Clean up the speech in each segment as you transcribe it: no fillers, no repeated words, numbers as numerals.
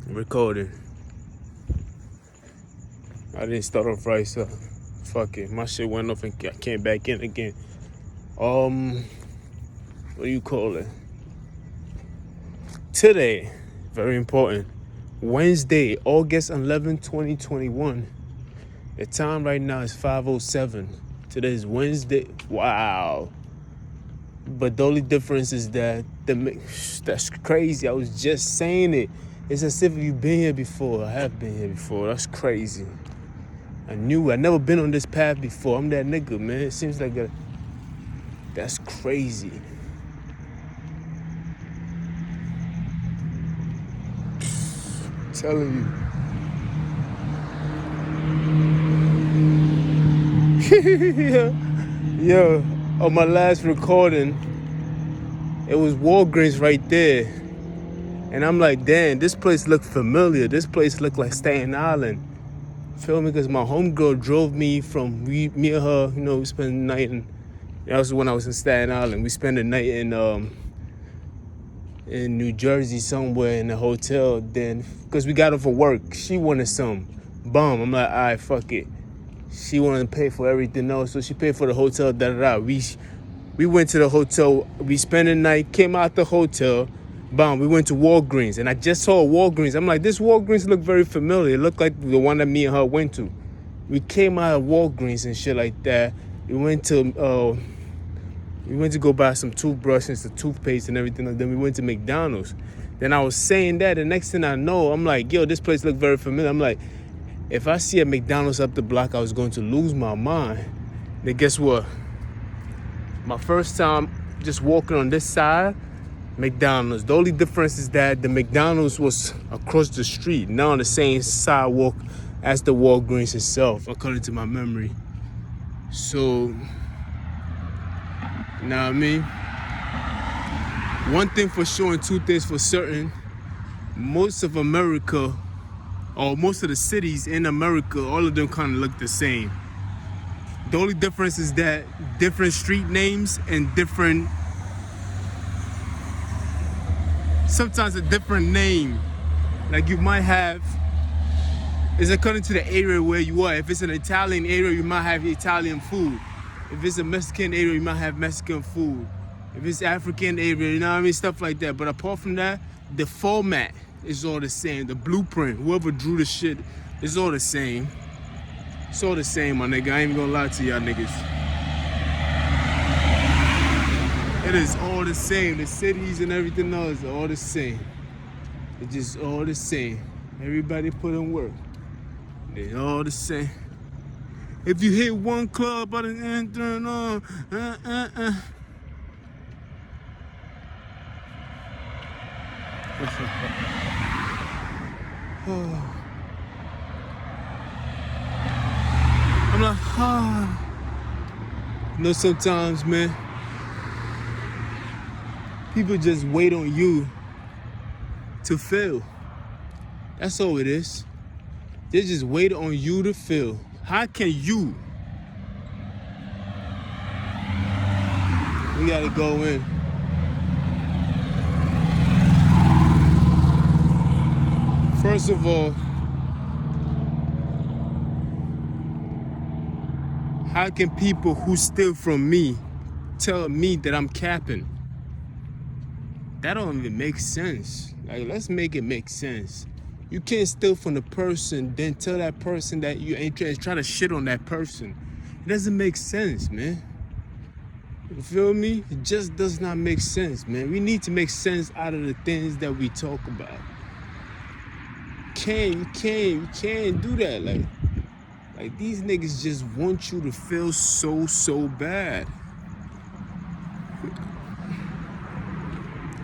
Recording. I didn't start off right, so fuck it. My shit went off and I came back in again. What do you call it? Today, very important. Wednesday, August 11, 2021. The time right now is 5:07. Today is Wednesday. Wow. But the only difference is that that's crazy. I was just saying it. It's as if you've been here before. I have been here before. That's crazy. I've never been on this path before. I'm that nigga, man. It seems like that's crazy. I'm telling you. Yo, on my last recording, it was Walgreens right there. And I'm like, damn, this place looked familiar. This place looked like Staten Island. Feel me? Because my homegirl drove me from, me and her, we spent the night in, that was when I was in Staten Island. We spent the night in New Jersey somewhere in a hotel. Then, because we got off of work, she wanted some bum. I'm like, all right, fuck it. She wanted to pay for everything else, so she paid for the hotel, da-da-da. We went to the hotel, we spent the night, came out the hotel, bam, we went to Walgreens, and I just saw Walgreens. I'm like, this Walgreens looked very familiar. It looked like the one that me and her went to. We came out of Walgreens and shit like that. We went to go buy some toothbrushes, some toothpaste and everything. Then we went to McDonald's. Then I was saying that, the next thing I know, I'm like, yo, this place looked very familiar. I'm like, if I see a McDonald's up the block, I was going to lose my mind. Then guess what? My first time just walking on this side, McDonald's. The only difference is that the McDonald's was across the street, not on the same sidewalk as the Walgreens itself, according to my memory. So, you know what I mean? One thing for sure and two things for certain, most of America, or most of the cities in America, all of them kind of look the same. The only difference is that different street names and sometimes a different name. Like you might have, it's according to the area where you are. If it's an Italian area, you might have Italian food. If it's a Mexican area, you might have Mexican food. If it's African area, you know what I mean? Stuff like that. But apart from that, the format is all the same. The blueprint, whoever drew the shit, is all the same. It's all the same, my nigga. I ain't even gonna lie to y'all niggas. It is all the same. The cities and everything else are all the same. It's just all the same. Everybody put in work. They all the same. If you hit one club by the end, turn on. I'm like, sometimes, man, people just wait on you to fail. That's all it is. They just wait on you to fail. How can you? We gotta go in. First of all, how can people who steal from me tell me that I'm capping? That don't even make sense. Like, let's make it make sense. You can't steal from the person, then tell that person that you ain't trying to shit on that person. It doesn't make sense, man. You feel me? It just does not make sense, man. We need to make sense out of the things that we talk about. You can't do that. Like these niggas just want you to feel so bad.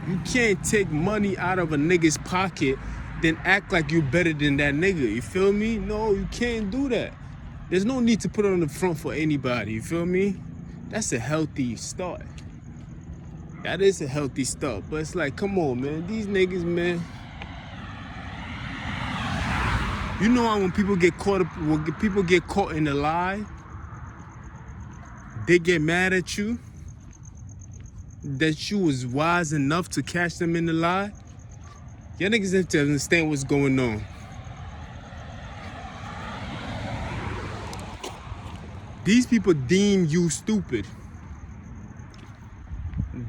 You can't take money out of a nigga's pocket, then act like you're better than that nigga. You feel me? No, you can't do that. There's no need to put it on the front for anybody. You feel me? That's a healthy start. That is a healthy start. But it's like, come on, man. These niggas, man. You know how when people get caught in a lie, they get mad at you that you was wise enough to catch them in the lie? Y'all niggas have to understand what's going on. These people deem you stupid.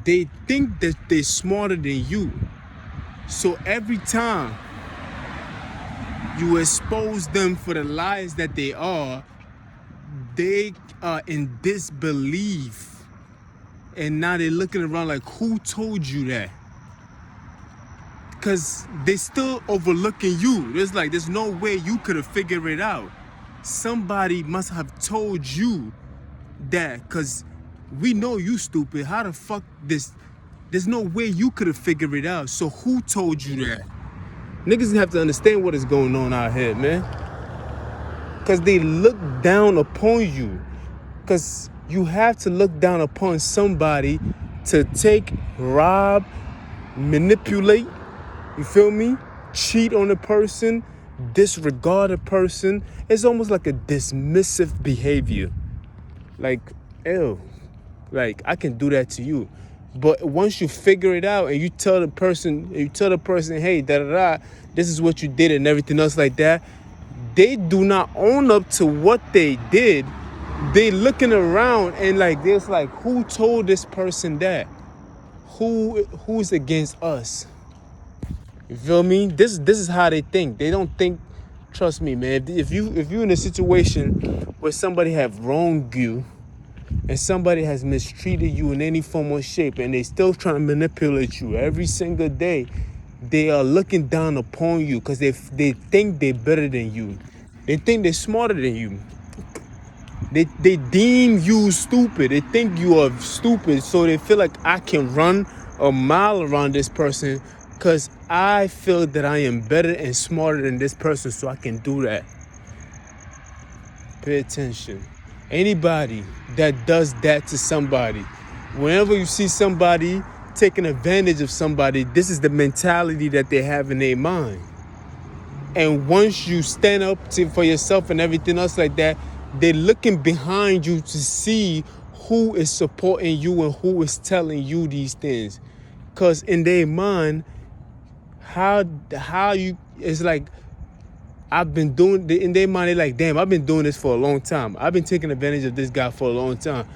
They think that they're smarter than you. So every time you expose them for the lies that they are in disbelief. And now they're looking around like, who told you that? Because they still overlooking you. There's no way you could have figured it out. Somebody must have told you that, because we know you stupid. How the fuck there's no way you could have figured it out. So who told you that? Niggas have to understand what is going on out here, man. Because they look down upon you. Because you have to look down upon somebody to take, rob, manipulate, you feel me? Cheat on a person, disregard a person. It's almost like a dismissive behavior. Like, ew. Like, I can do that to you. But once you figure it out and you tell the person, hey, this is what you did and everything else like that, they do not own up to what they did. They looking around and like, there's like, who told this person that? Who's against us? You feel me? This is how they think. They don't think, trust me, man. If you're in a situation where somebody have wronged you and somebody has mistreated you in any form or shape and they still trying to manipulate you every single day, they are looking down upon you because they think they're better than you. They think they're smarter than you. They deem you stupid. They think you are stupid, so they feel like I can run a mile around this person because I feel that I am better and smarter than this person, so I can do that. Pay attention. Anybody that does that to somebody, whenever you see somebody taking advantage of somebody, this is the mentality that they have in their mind. And once you stand up for yourself and everything else like that, they're looking behind you to see who is supporting you and who is telling you these things. Because in their mind, it's like, in their mind, they're like, damn, I've been doing this for a long time. I've been taking advantage of this guy for a long time.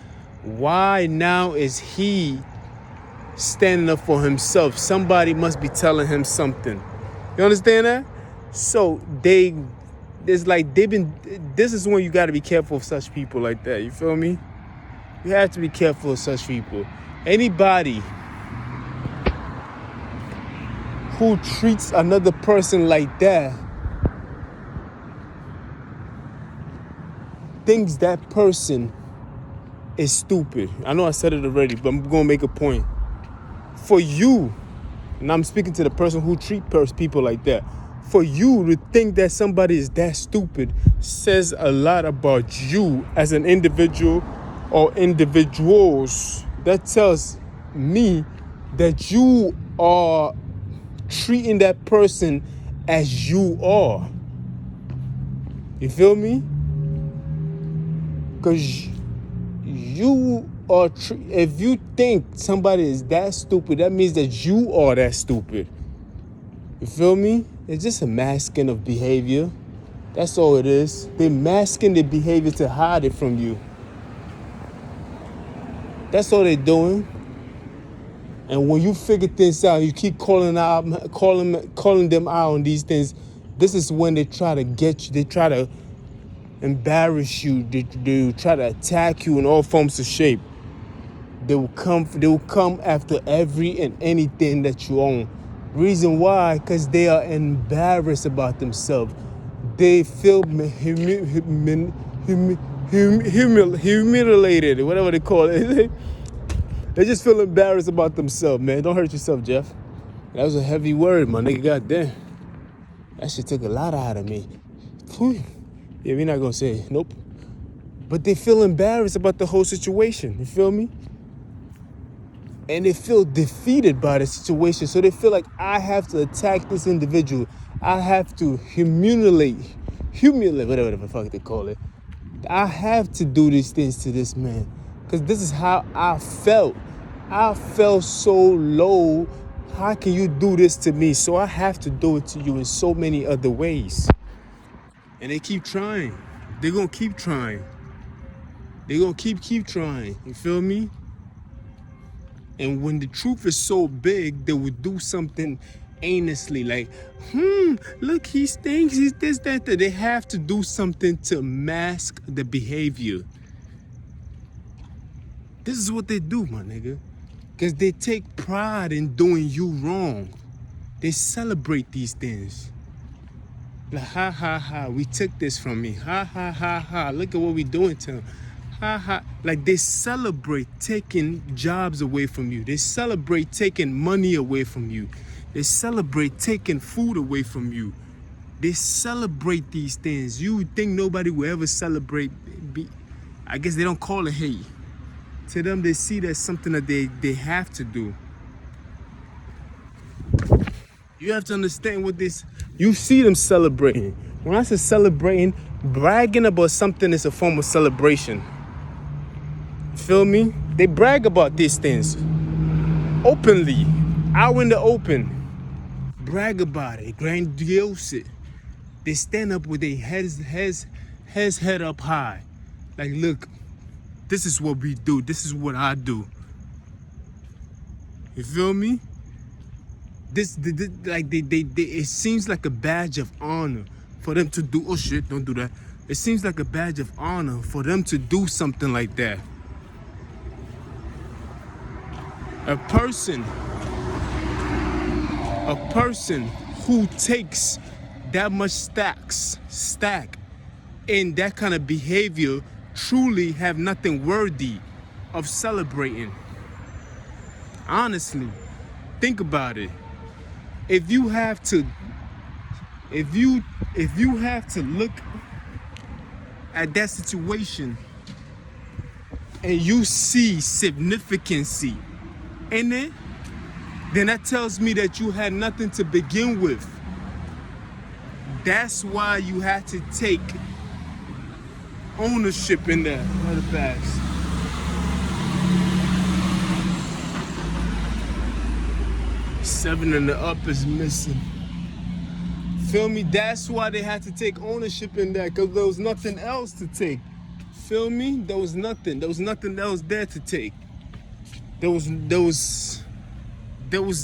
Why now is he standing up for himself? Somebody must be telling him something. You understand that? So this is when you got to be careful of such people like that. You feel me? You have to be careful of such people. Anybody who treats another person like that thinks that person is stupid. I know I said it already, but I'm going to make a point. For you, and I'm speaking to the person who treats people like that, for you to think that somebody is that stupid says a lot about you as an individual or individuals. That tells me that you are treating that person as you are. You feel me? Because you are, if you think somebody is that stupid, that means that you are that stupid. You feel me? It's just a masking of behavior. That's all it is. They're masking their behavior to hide it from you. That's all they're doing. And when you figure things out, you keep calling them out on these things. This is when they try to get you. They try to embarrass you. They try to attack you in all forms of shape. They will come after every and anything that you own. Reason why? Because they are embarrassed about themselves. They feel humiliated, whatever they call it. They just feel embarrassed about themselves, man. Don't hurt yourself, Jeff. That was a heavy word, my nigga. Goddamn. That shit took a lot out of me. Whew. Yeah, we're not gonna say nope. But they feel embarrassed about the whole situation. You feel me? And they feel defeated by the situation. So they feel like, I have to attack this individual. I have to humiliate, whatever the fuck they call it. I have to do these things to this man. Because this is how I felt. I felt so low How can you do this to me? So I have to do it to you in so many other ways. And they keep trying. They're gonna keep trying. They're gonna keep trying. You feel me? And when the truth is so big, they would do something aimlessly, like, look, he stinks, he's this, that. They have to do something to mask the behavior. This is what they do, my nigga. Because they take pride in doing you wrong. They celebrate these things. Like, ha, ha, ha, we took this from me. Ha, ha, ha, ha, look at what we doing to him. Ha, ha. Like, they celebrate taking jobs away from you. They celebrate taking money away from you. They celebrate taking food away from you. They celebrate these things. You would think nobody will ever celebrate. I guess they don't call it hate. To them, they see that's something that they have to do. You have to understand what this, you see them celebrating. When I say celebrating, bragging about something is a form of celebration. Feel me? They brag about these things openly, out in the open. Brag about it, grandiose it. They stand up with their heads head up high. Like, look, this is what we do. This is what I do. You feel me? It seems like a badge of honor for them to do. Oh shit! Don't do that. It seems like a badge of honor for them to do something like that. A person who takes that much stack in that kind of behavior truly have nothing worthy of celebrating. Honestly, think about it. If you have to look at that situation and you see significance in it, then that tells me that you had nothing to begin with. That's why you had to take ownership in that. Let it pass. Seven and the up is missing. Feel me? That's why they had to take ownership in that, because there was nothing else to take. Feel me? There was nothing else there to take. There was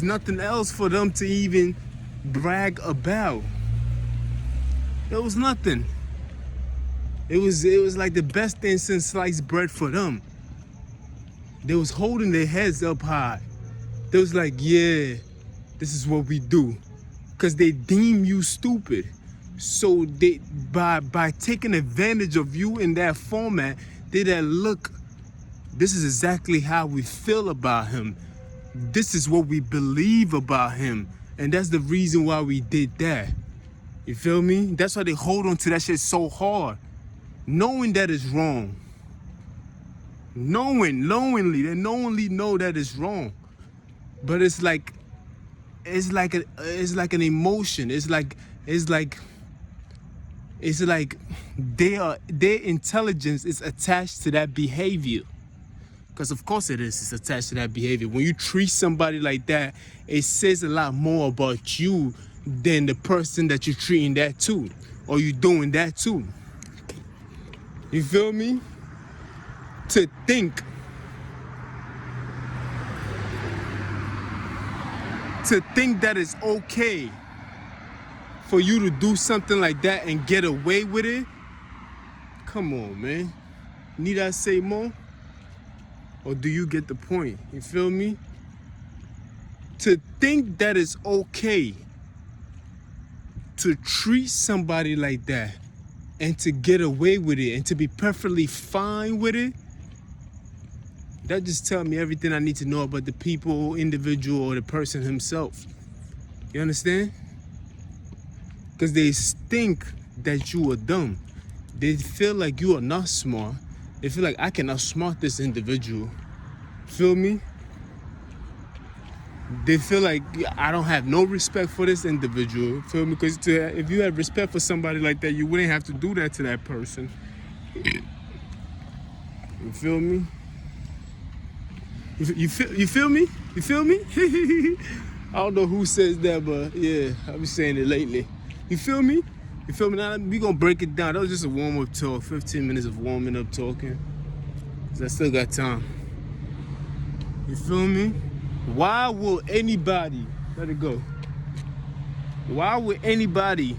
nothing else for them to even brag about. There was nothing. It was like the best thing since sliced bread for them. They was holding their heads up high. They was like, yeah, this is what we do. Because they deem you stupid. So they by taking advantage of you in that format, they that look, this is exactly how we feel about him. This is what we believe about him. And that's the reason why we did that. You feel me? That's why they hold on to that shit so hard. Knowing that is wrong. Knowingly, they knowingly know that it's wrong. But it's like an emotion. It's like their intelligence is attached to that behavior. Because of course it is. It's attached to that behavior. When you treat somebody like that, it says a lot more about you than the person that you're treating that to, or you doing that to. You feel me? To think that it's okay for you to do something like that and get away with it. Come on, man. Need I say more? Or do you get the point? You feel me? To think that it's okay to treat somebody like that and to get away with it and to be perfectly fine with it, that just tells me everything I need to know about the people, individual, or the person himself. You understand? Because they think that you are dumb. They feel like you are not smart. They feel like I can outsmart this individual. Feel me? They feel like I don't have no respect for this individual. Feel me? Because if you had respect for somebody like that, you wouldn't have to do that to that person. You feel me? You feel me? You feel me? I don't know who says that, but yeah, I've been saying it lately. You feel me? You feel me? Now we gonna break it down. That was just a warm-up talk, 15 minutes of warming up talking. Cause I still got time. You feel me? Why will anybody, let it go. Why would anybody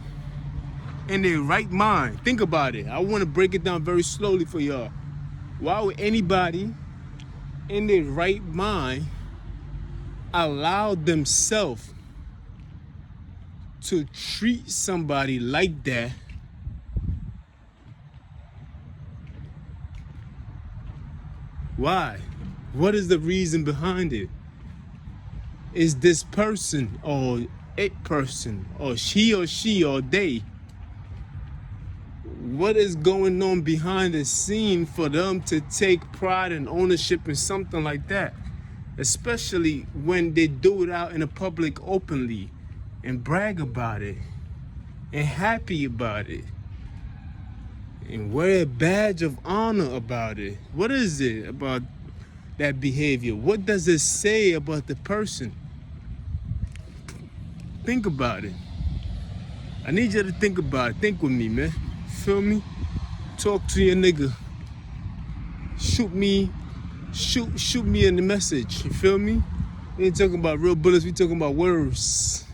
in their right mind, think about it. I wanna break it down very slowly for y'all. Why would anybody in their right mind allow themselves to treat somebody like that Why? What is the reason behind it? Is this person or a person or she or they? What is going on behind the scene for them to take pride and ownership in something like that? Especially when they do it out in the public openly and brag about it and happy about it and wear a badge of honor about it. What is it about that behavior? What does it say about the person? Think about it. I need you to think about it. Think with me, man. Feel me? Talk to your nigga. Shoot me in the message. You feel me? We ain't talking about real bullets. We talking about words.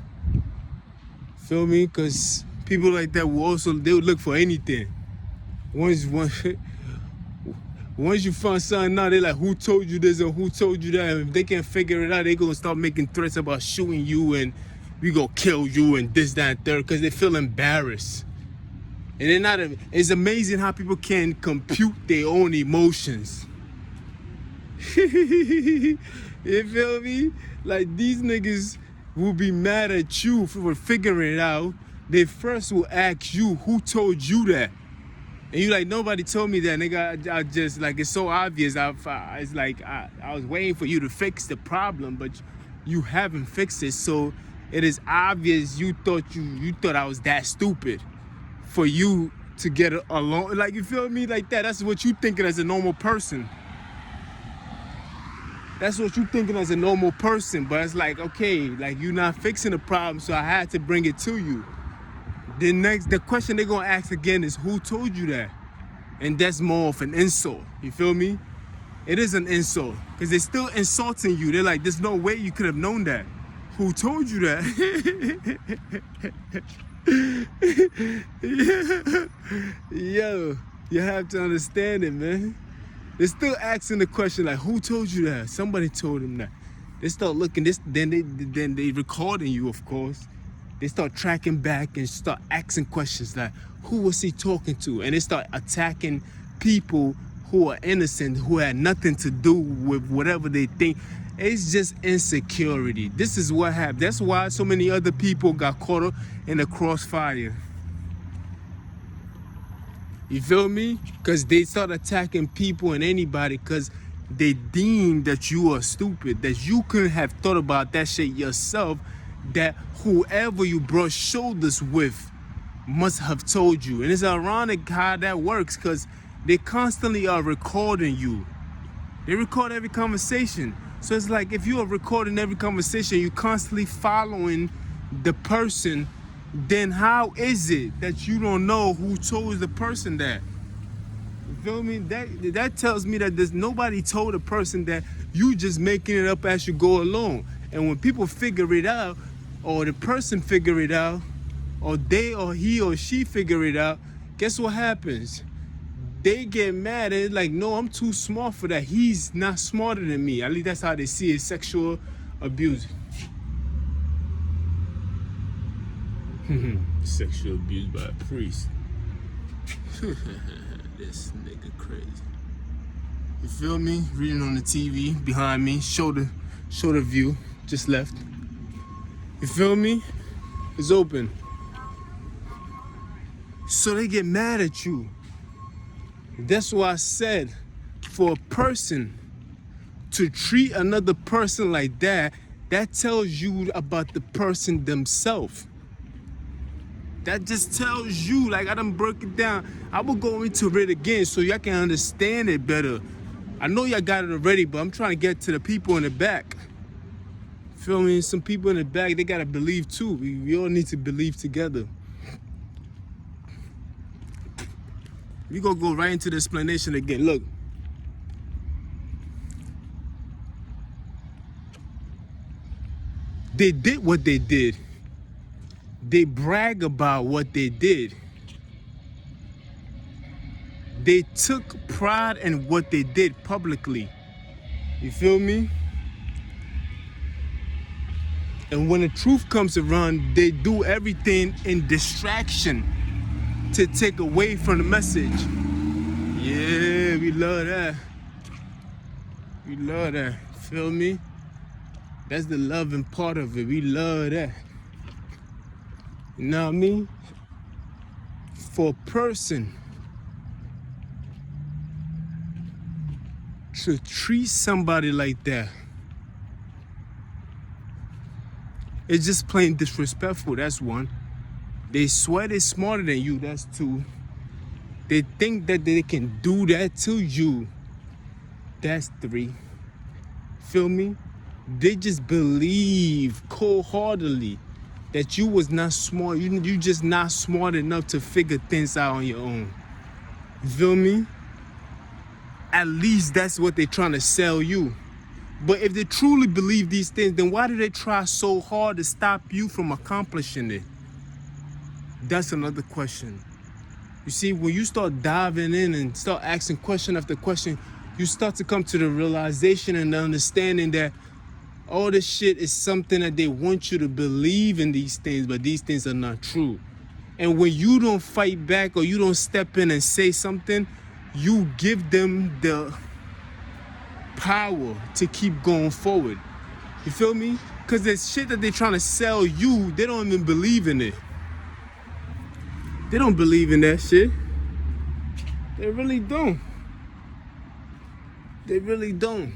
Feel me? Cause people like that they would look for anything. Once you find something out, they like, who told you this or who told you that? And if they can't figure it out, they gonna start making threats about shooting you and we gonna kill you and this, that, and third, because they feel embarrassed. And they're not. It's amazing how people can compute their own emotions. You feel me? Like, these niggas will be mad at you for figuring it out. They first will ask you, who told you that? And you like, nobody told me that, nigga. I just, like, it's so obvious. It's like, I was waiting for you to fix the problem, but you haven't fixed it. So it is obvious you thought I was that stupid for you to get along. Like, you feel me? Like that. That's what you thinking as a normal person. That's what you thinking as a normal person. But it's like, okay, like, you're not fixing the problem, so I had to bring it to you. The question they're gonna ask again is, who told you that? And that's more of an insult. You feel me? It is an insult because they're still insulting you. They're like, there's no way you could have known that. Who told you that? Yo, you have to understand it, man. They're still asking the question like, who told you that? Somebody told them that. They start looking then they recording you, of course. They start tracking back and start asking questions like, who was he talking to? And they start attacking people who are innocent, who had nothing to do with whatever they think. It's just insecurity. This is what happened. That's why so many other people got caught in the crossfire. You feel me? Because they start attacking people and anybody because they deem that you are stupid, that you couldn't have thought about that shit yourself, that whoever you brush shoulders with must have told you. And it's ironic how that works because they constantly are recording you. They record every conversation. So it's like, if you are recording every conversation, you're constantly following the person, then how is it that you don't know who told the person that? You feel me? That tells me that there's nobody told a person that. You just making it up as you go along. And when people figure it out, or the person figure it out, or they or he or she figure it out, guess what happens? They get mad and it's like, no, I'm too smart for that. He's not smarter than me. At least that's how they see it, sexual abuse. Sexual abuse by a priest. This nigga crazy. You feel me? Reading on the TV behind me, shoulder view, just left. You feel me? It's open. So they get mad at you. That's why I said, for a person to treat another person like that, that tells you about the person themselves. That just tells you, like, I done broke it down. I will go into it again so y'all can understand it better. I know y'all got it already, but I'm trying to get to the people in the back. Feel me? Some people in the back, they gotta believe too. We all need to believe together. We gonna go right into the explanation again. Look. They did what they did. They brag about what they did. They took pride in what they did publicly. You feel me? And when the truth comes around, they do everything in distraction to take away from the message. Yeah, we love that. We love that. Feel me? That's the loving part of it. We love that. You know what I mean? For a person to treat somebody like that, it's just plain disrespectful. That's one. They swear they're smarter than you. That's two. They think that they can do that to you. That's three. Feel me? They just believe cold-heartedly that you was not smart. You just not smart enough to figure things out on your own. You feel me? At least that's what they're trying to sell you. But if they truly believe these things, then why do they try so hard to stop you from accomplishing it? That's another question. You see, when you start diving in and start asking question after question, you start to come to the realization and the understanding that all this shit is something that they want you to believe in these things, but these things are not true. And when you don't fight back or you don't step in and say something, you give them the power to keep going forward. You feel me? Because the shit that they're trying to sell you, they don't even believe in it. They don't believe in that shit. They really don't. They really don't.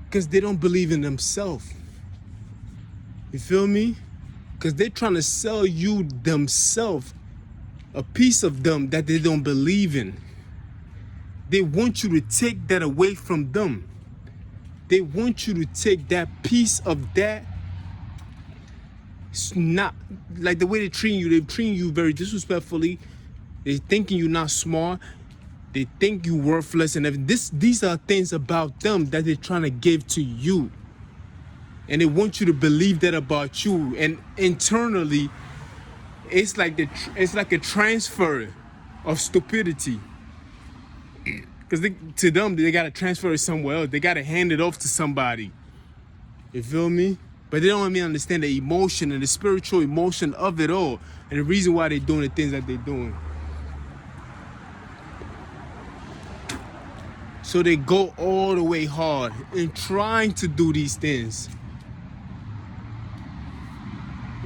Because they don't believe in themselves. You feel me? Because they're trying to sell you themselves, a piece of them that they don't believe in. They want you to take that away from them. They want you to take that piece of that. It's not like the way they treat you. They're treating you very disrespectfully. They're thinking you're not smart. They think you're worthless. And these are things about them that they're trying to give to you. And they want you to believe that about you. And internally, it's like a transfer of stupidity. Because to them, they got to transfer it somewhere else. They got to hand it off to somebody. You feel me? But they don't even understand the emotion and the spiritual emotion of it all. And the reason why they're doing the things that they're doing. So they go all the way hard in trying to do these things.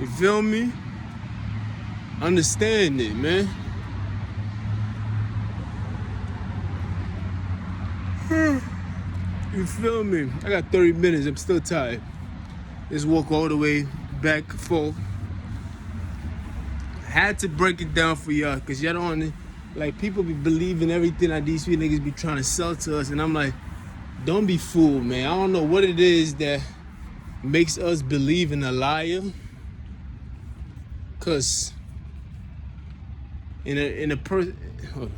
You feel me? Understand it, man. You feel me? I got 30 minutes. I'm still tired. Just walk all the way back and forth. Had to break it down for y'all, because y'all don't, like, people be believing everything that these few niggas be trying to sell to us. And I'm like, don't be fooled, man. I don't know what it is that makes us believe in a liar. Because in a person, hold on.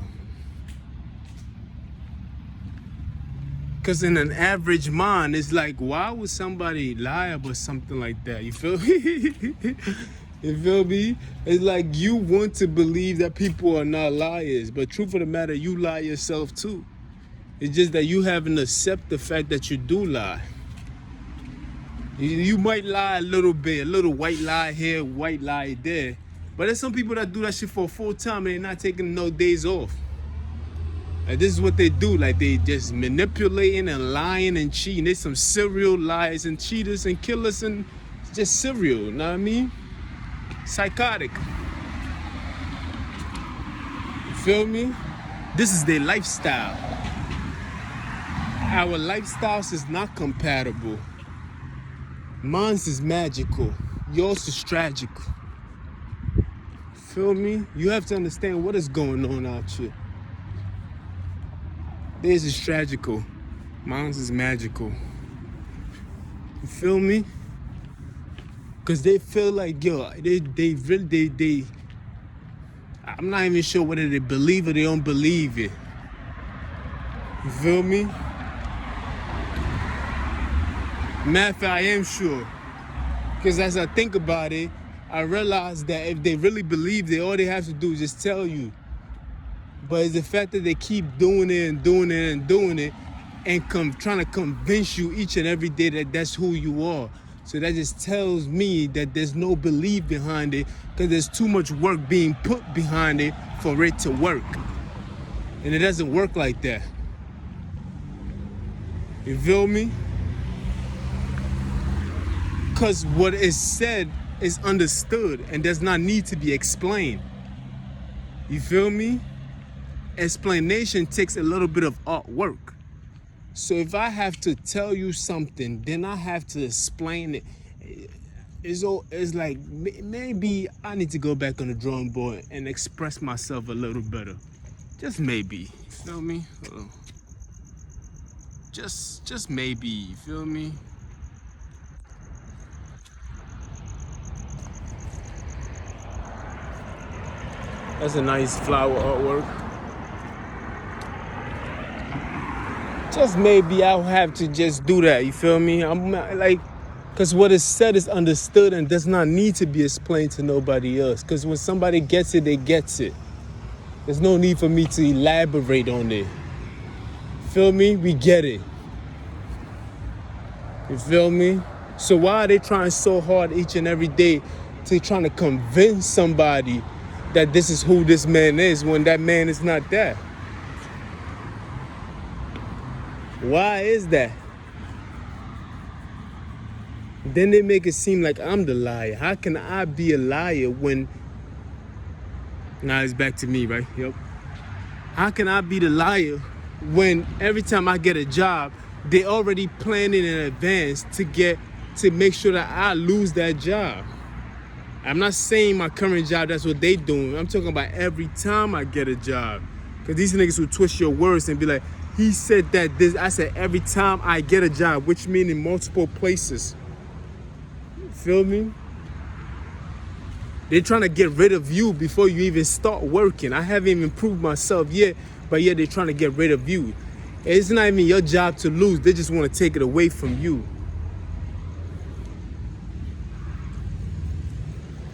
Because in an average mind, it's like, why would somebody lie about something like that? You feel me? You feel me? It's like you want to believe that people are not liars. But truth of the matter, you lie yourself too. It's just that you haven't accepted the fact that you do lie. You might lie a little bit, a little white lie here, white lie there. But there's some people that do that shit for a full time and they're not taking no days off. Like, this is what they do. Like, they just manipulating and lying and cheating. They some serial liars and cheaters and killers and just serial, you know what I mean? Psychotic. You feel me? This is their lifestyle. Our lifestyles is not compatible. Mine's is magical. Yours is tragical. Feel me? You have to understand what is going on out here. Theirs is tragical. Mine's is magical. You feel me? Cause they feel like, yo, they really, I'm not even sure whether they believe or they don't believe it. You feel me? Matter of fact, I am sure. Because as I think about it, I realize that if they really believe it, all they have to do is just tell you. But it's the fact that they keep doing it and doing it and doing it and trying to convince you each and every day that that's who you are. So that just tells me that there's no belief behind it, because there's too much work being put behind it for it to work. And it doesn't work like that. You feel me? Because what is said is understood and does not need to be explained. You feel me? Explanation takes a little bit of artwork. So if I have to tell you something, then I have to explain it. It's like maybe I need to go back on the drawing board and express myself a little better. Just maybe. You feel me? Just maybe. You feel me? That's a nice flower artwork. Just maybe I'll have to just do that, you feel me? I'm like, because what is said is understood and does not need to be explained to nobody else. Because when somebody gets it, they gets it. There's no need for me to elaborate on it. Feel me? We get it. You feel me? So why are they trying so hard each and every day to trying to convince somebody that this is who this man is when that man is not that? Why is that? Then they make it seem like I'm the liar. How can I be a liar when... Now it's back to me, right? Yep. How can I be the liar when every time I get a job, they already planning in advance to make sure that I lose that job? I'm not saying my current job, that's what they doing. I'm talking about every time I get a job. Because these niggas will twist your words and be like, he said that this. I said every time I get a job, which means in multiple places. Feel me? They're trying to get rid of you before you even start working. I haven't even proved myself yet, but yeah, they're trying to get rid of you. It's not even your job to lose. They just want to take it away from you.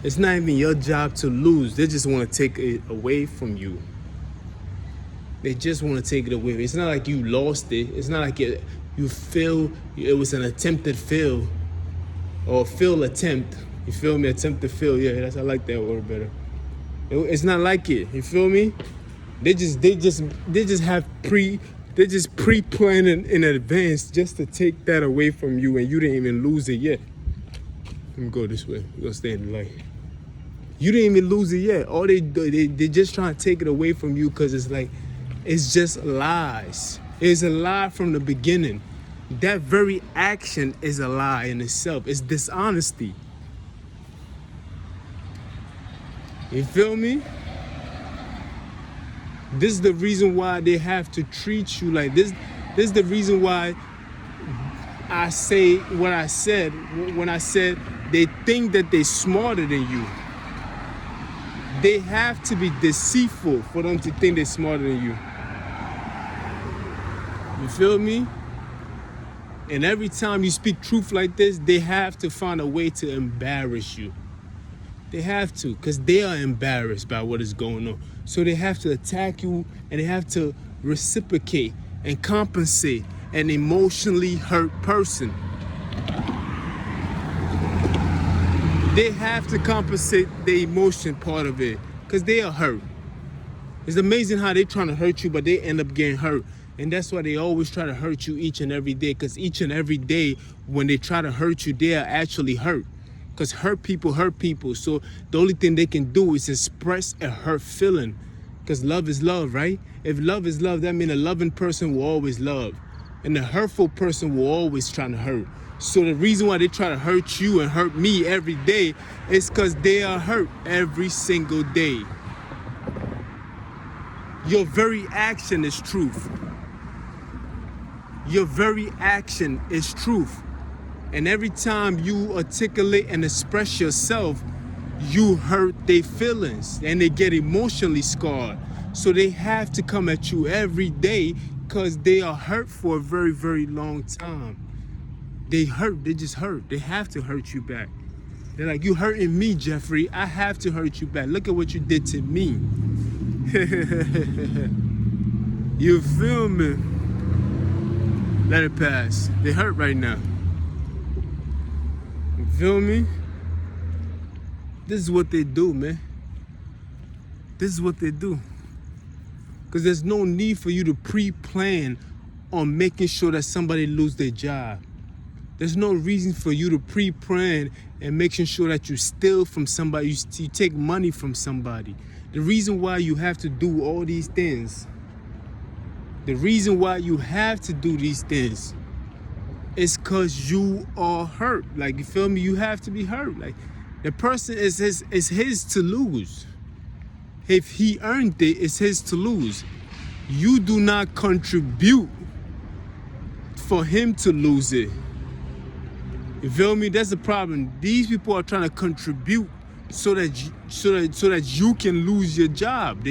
It's not even your job to lose. They just want to take it away from you. They just want to take it away. It's not like you lost it. It's not like you feel it was an attempted fail or fail attempt. You feel me? Attempt to fail. Yeah, I like that word better. It's not like it. You feel me? They just pre-planning in advance just to take that away from you, and you didn't even lose it yet. Let me go this way. We're gonna stay in the light. You didn't even lose it yet. All they just trying to take it away from you because it's like, it's just lies. It's a lie from the beginning. That very action is a lie in itself. It's dishonesty. You feel me? This is the reason why they have to treat you like this. This is the reason why I say what I said when I said they think that they're smarter than you. They have to be deceitful for them to think they're smarter than you. You feel me? And every time you speak truth like this, they have to find a way to embarrass you. They have to, because they are embarrassed by what is going on. So they have to attack you, and they have to reciprocate and compensate an emotionally hurt person. They have to compensate the emotion part of it, because they are hurt. It's amazing how they're trying to hurt you, but they end up getting hurt. And that's why they always try to hurt you each and every day, because each and every day when they try to hurt you, they are actually hurt. Because hurt people. So the only thing they can do is express a hurt feeling. Because love is love, right? If love is love, that means a loving person will always love. And a hurtful person will always try to hurt. So the reason why they try to hurt you and hurt me every day is because they are hurt every single day. Your very action is truth. Your very action is truth. And every time you articulate and express yourself, you hurt their feelings and they get emotionally scarred. So they have to come at you every day because they are hurt for a very, very long time. They hurt, they just hurt. They have to hurt you back. They're like, you hurting me, Jeffrey. I have to hurt you back. Look at what you did to me. You feel me? Let it pass. They hurt right now. You feel me? This is what they do, man. This is what they do. Because there's no need for you to pre-plan on making sure that somebody lose their job. There's no reason for you to pre-plan and making sure that you steal from somebody, you take money from somebody. The reason why you have to do all these things, the reason why you have to do these things is because you are hurt. Like, you feel me? You have to be hurt. Like, the person is his to lose. If he earned it, it's his to lose. You do not contribute for him to lose it. You feel me? That's the problem. These people are trying to contribute so that you can lose your job.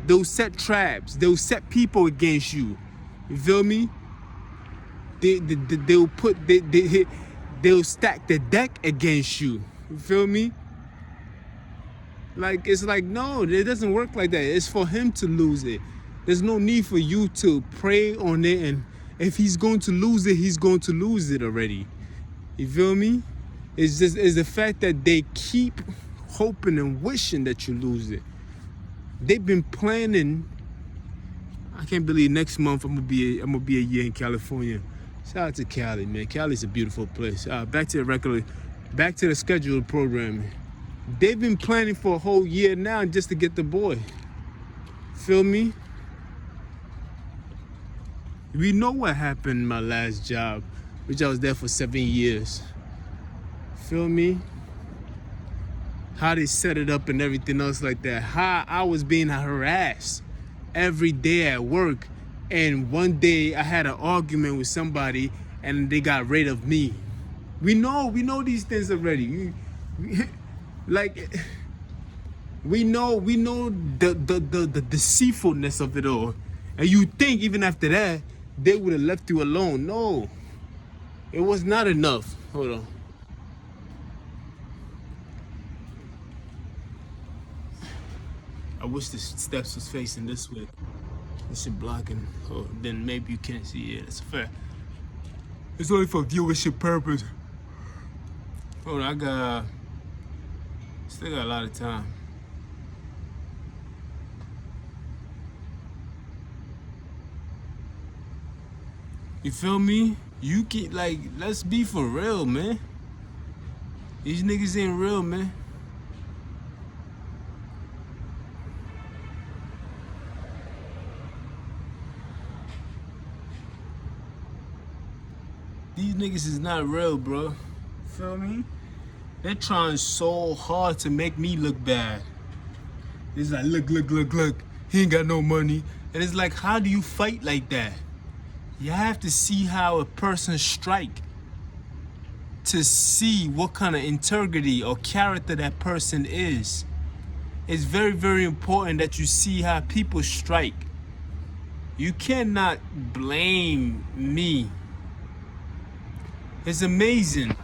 They'll set traps. They'll set people against you. You feel me? They'll stack the deck against you. You feel me? Like, it's like, no, it doesn't work like that. It's for him to lose it. There's no need for you to pray on it, and if he's going to lose it, he's going to lose it already. You feel me? It's the fact that they keep hoping and wishing that you lose it. They've been planning. I can't believe next month I'm gonna be a year in California. Shout out to Cali, man. Cali's a beautiful place. Back to the scheduled programming. They've been planning for a whole year now just to get the boy. Feel me? We know what happened in my last job, which I was there for 7 years. Feel me? How they set it up and everything else like that. How I was being harassed every day at work. And one day I had an argument with somebody and they got rid of me. We know these things already. Like, we know the deceitfulness of it all. And you think even after that, they would have left you alone. No, it was not enough. Hold on. I wish the steps was facing this way. This shit blocking. Oh, then maybe you can't see it. It's fair. It's only for viewership purpose. Hold on, still got a lot of time. You feel me? You can, like, let's be for real, man. These niggas ain't real, man. These niggas is not real, bro. Feel me? They're trying so hard to make me look bad. It's like, look. He ain't got no money. And it's like, how do you fight like that? You have to see how a person strike to see what kind of integrity or character that person is. It's very, very important that you see how people strike. You cannot blame me. It's amazing.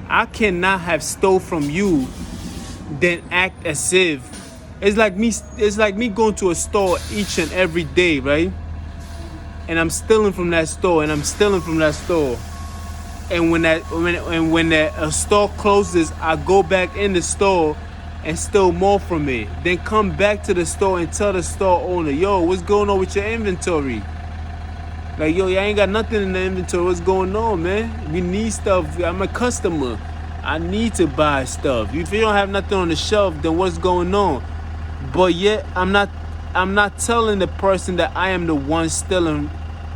I cannot have stole from you, then act as if. It's like me going to a store each and every day, right? And I'm stealing from that store, and I'm stealing from that store. And when that store closes, I go back in the store and steal more from it. Then come back to the store and tell the store owner, yo, what's going on with your inventory? Like, yo, I ain't got nothing in the inventory. What's going on, man? We need stuff. I'm a customer. I need to buy stuff. If you don't have nothing on the shelf, then what's going on? But yet, I'm not telling the person that I am the one stealing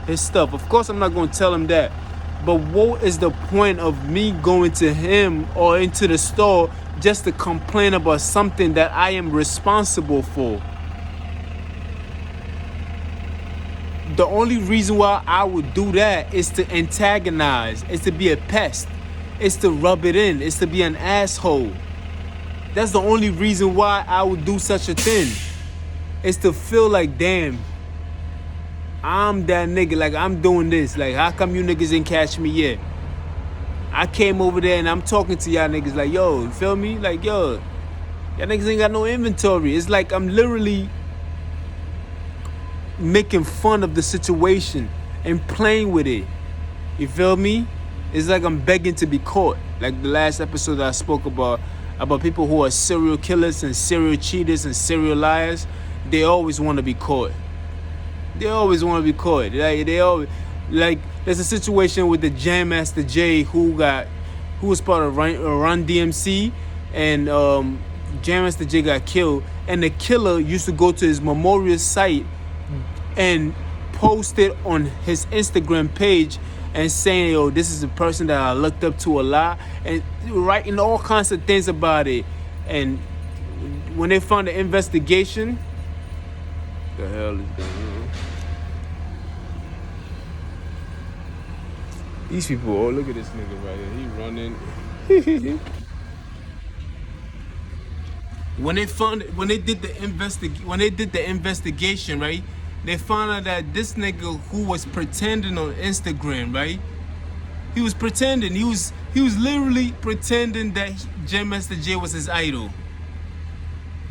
his stuff. Of course, I'm not going to tell him that. But what is the point of me going to him or into the store just to complain about something that I am responsible for? the only reason why I would do that is to antagonize, is to be a pest, is to rub it in, is to be an asshole. That's the only reason why I would do such a thing. Is to feel like, damn, I'm that nigga, like I'm doing this. Like, how come you niggas ain't catch me yet? I came over there and I'm talking to y'all niggas like, yo, you feel me? Like, yo, y'all niggas ain't got no inventory. It's like I'm literally making fun of the situation and playing with it. You feel me? It's like I'm begging to be caught. Like the last episode that I spoke about people who are serial killers and serial cheaters and serial liars. They always want to be caught. They always want to be caught. Like there's a situation with the Jam Master Jay who was part of Run DMC, and Jam Master Jay got killed, and the killer used to go to his memorial site and post it on his Instagram page and saying, yo, this is a person that I looked up to a lot, and writing all kinds of things about it. And when they found the investigation, the hell is going on? These people, oh, look at this nigga right here. He running. When they did the investigation, right? They found out that this nigga who was pretending on Instagram, right? He was pretending. He was literally pretending that Jam Master Jay was his idol.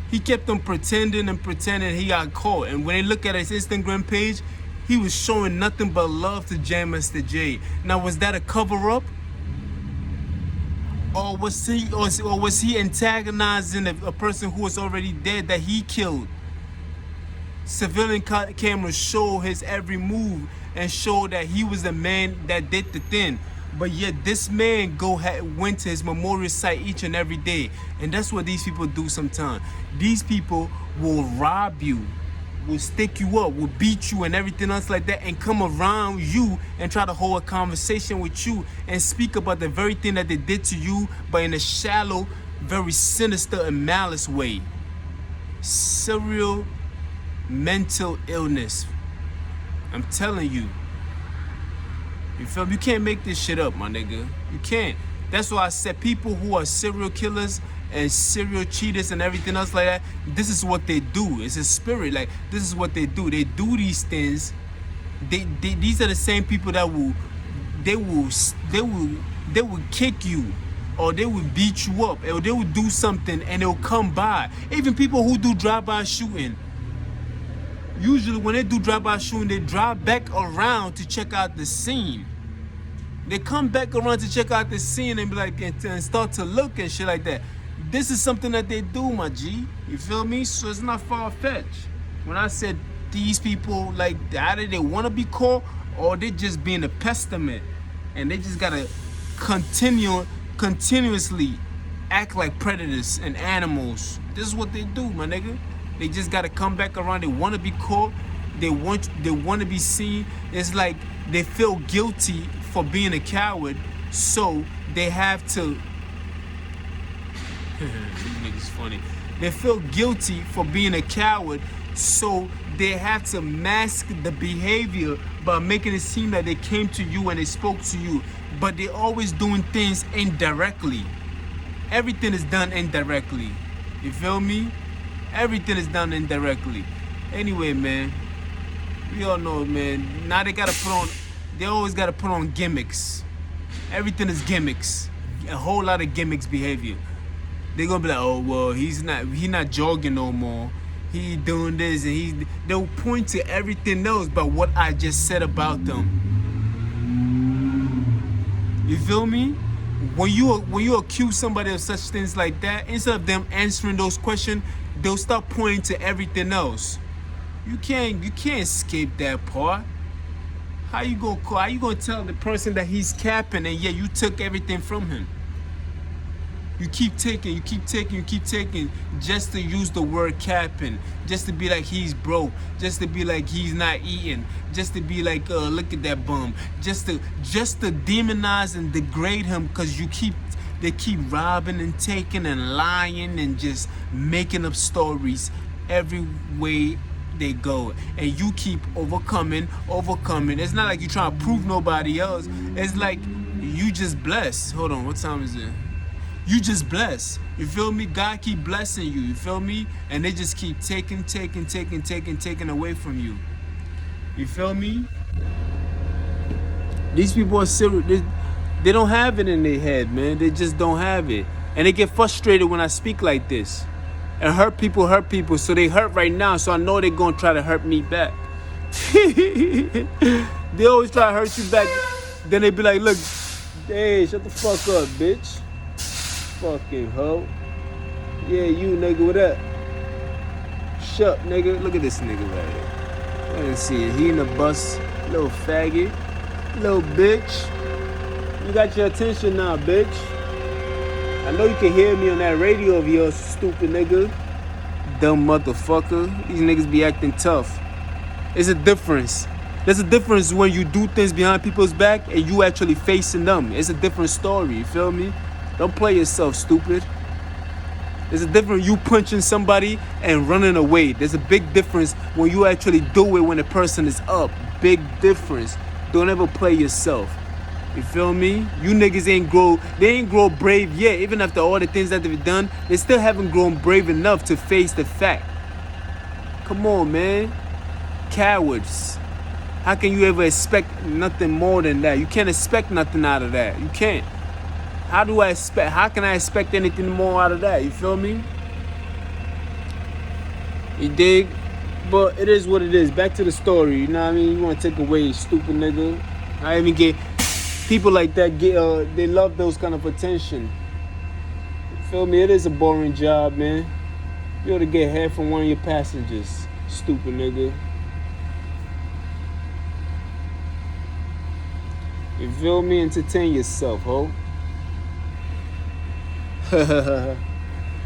He kept on pretending and pretending. He got caught. And when they look at his Instagram page, he was showing nothing but love to Jam Master Jay. Now, was that a cover-up? Or was he antagonizing a person who was already dead that he killed? Civilian cameras show his every move and show that he was the man that did the thing. But yet this man went to his memorial site each and every day. And that's what these people do sometimes. These people will rob you, will stick you up, will beat you and everything else like that, and come around you and try to hold a conversation with you and speak about the very thing that they did to you, but in a shallow, very sinister and malice way. Serial mental illness. I'm telling you. You feel me? You can't make this shit up, my nigga. You can't. That's why I said people who are serial killers and serial cheaters and everything else like that, this is what they do. It's a spirit. Like, this is what they do. They do these things. These are the same people that will kick you, or they will beat you up, or they will do something and they'll come by. Even people who do drive-by shooting. Usually when they do drive-by shooting, they drive back around to check out the scene. They come back around to check out the scene and be like, and start to look and shit like that. This is something that they do, my G. You feel me? So it's not far-fetched. When I said these people, like, either they want to be caught or they just being a pestilent. And they just gotta continuously act like predators and animals. This is what they do, my nigga. They just gotta come back around. They want to be caught. They want to be seen. It's like they feel guilty for being a coward, so they have to. These niggas funny. They feel guilty for being a coward, so they have to mask the behavior by making it seem like they came to you and they spoke to you. But they're always doing things indirectly. Everything is done indirectly. You feel me? Everything is done indirectly. Anyway, man, we all know, man. Now they always gotta put on gimmicks. Everything is gimmicks. A whole lot of gimmicks behavior. They're gonna be like, oh well, he's not jogging no more. He doing this, and they'll point to everything else but what I just said about them. You feel me? When you accuse somebody of such things like that, instead of them answering those questions, they'll start pointing to everything else. You can't escape that part. How you gonna tell the person that he's capping and you took everything from him? You keep taking just to use the word capping, just to be like he's broke, just to be like he's not eating, just to be like, look at that bum, just to demonize and degrade him, because they keep robbing and taking and lying and just making up stories every way they go. And you keep overcoming. It's not like you trying to prove nobody else. It's like you just blessed. Hold on, what time is it? You just blessed. You feel me? God keep blessing you. You feel me? And they just keep taking away from you. You feel me? These people are serious. They don't have it in their head, man. They just don't have it. And they get frustrated when I speak like this. And hurt people, so they hurt right now, so I know they're gonna try to hurt me back. They always try to hurt you back. Then they be like, look, hey, shut the fuck up, bitch. Fucking hoe. Yeah, you nigga, what up? Shut, nigga. Look at this nigga right here. I didn't see it. He in the bus, little faggot, little bitch. You got your attention now, bitch. I know you can hear me on that radio of yours, stupid nigga. Dumb motherfucker. These niggas be acting tough. It's a difference. There's a difference when you do things behind people's back and you actually facing them. It's a different story, you feel me? Don't play yourself, stupid. There's a difference you punching somebody and running away. There's a big difference when you actually do it when the person is up. Big difference. Don't ever play yourself. You feel me? You niggas ain't grow brave yet. Even after all the things that they've done, they still haven't grown brave enough to face the fact. Come on, man. Cowards. How can you ever expect nothing more than that? You can't expect nothing out of that. You can't. How can I expect anything more out of that? You feel me? You dig? But it is what it is. Back to the story. You know what I mean? You want to take away, stupid nigga. I even get people like that. They love those kind of attention. You feel me? It is a boring job, man. You ought to get head from one of your passengers, stupid nigga. You feel me? Entertain yourself, ho.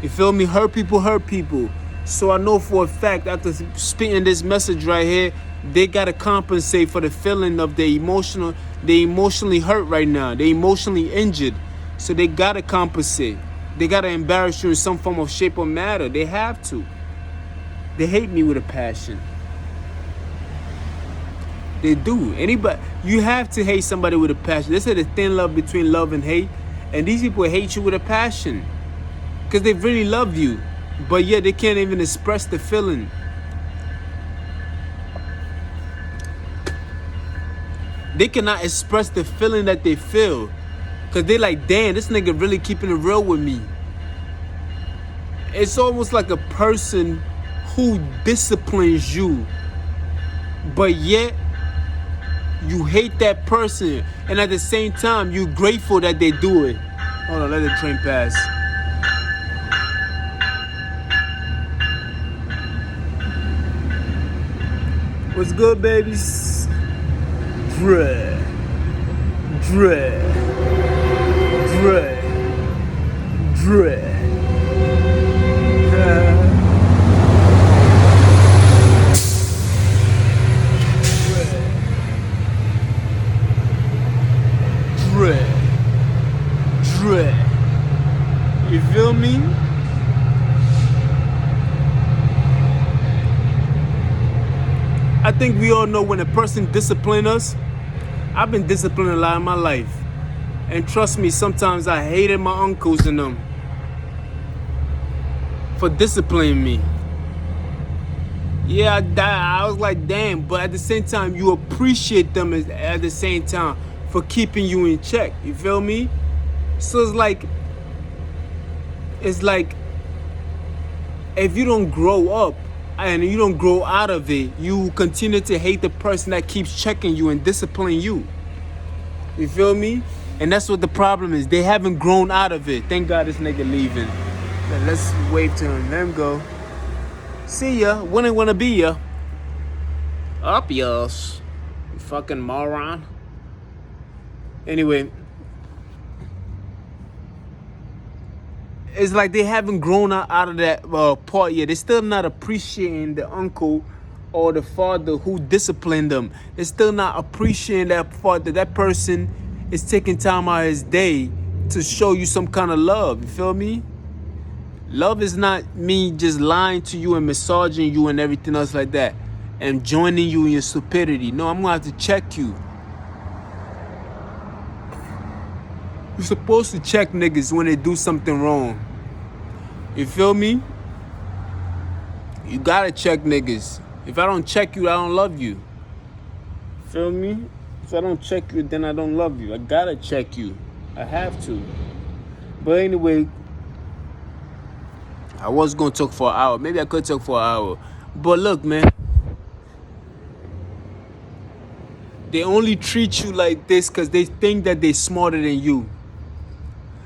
You feel me? Hurt people. So I know for a fact after spitting this message right here, they gotta compensate for the feeling of they emotionally hurt right now. They emotionally injured. So they gotta compensate. They gotta embarrass you in some form of shape or matter. They have to. They hate me with a passion. They do. You have to hate somebody with a passion. They say the thin love between love and hate. And these people hate you with a passion. Because they really love you. But yet they can't even express the feeling. They cannot express the feeling that they feel. Because they like, damn, this nigga really keeping it real with me. It's almost like a person who disciplines you. But yet, you hate that person, and at the same time, you're grateful that they do it. Hold on, let the train pass. What's good, babies? Dread. You feel me? I think we all know when a person disciplines us. I've been disciplined a lot in my life. And trust me, sometimes I hated my uncles and them for disciplining me. Yeah, I was like, damn, but at the same time, you appreciate them at the same time for keeping you in check. You feel me? So it's like if you don't grow up and you don't grow out of it, you continue to hate the person that keeps checking you and disciplining you. You feel me? And that's what the problem is. They haven't grown out of it. Thank God this nigga leaving. Man, let's wave to him. Let him go. See ya. Wouldn't wanna be ya. Up yours. You fucking moron. Anyway. It's like they haven't grown out of that part yet. They're still not appreciating the uncle or the father who disciplined them. They're still not appreciating that part that person is taking time out of his day to show you some kind of love. You feel me? Love is not me just lying to you and massaging you and everything else like that and joining you in your stupidity. No, I'm going to have to check you. You're supposed to check niggas when they do something wrong. You feel me? You gotta check niggas. If I don't check you, I don't love you. Feel me? If I don't check you, then I don't love you. I gotta check you. I have to. But anyway, I was gonna talk for an hour. Maybe I could talk for an hour. But look, man. They only treat you like this because they think that they're smarter than you.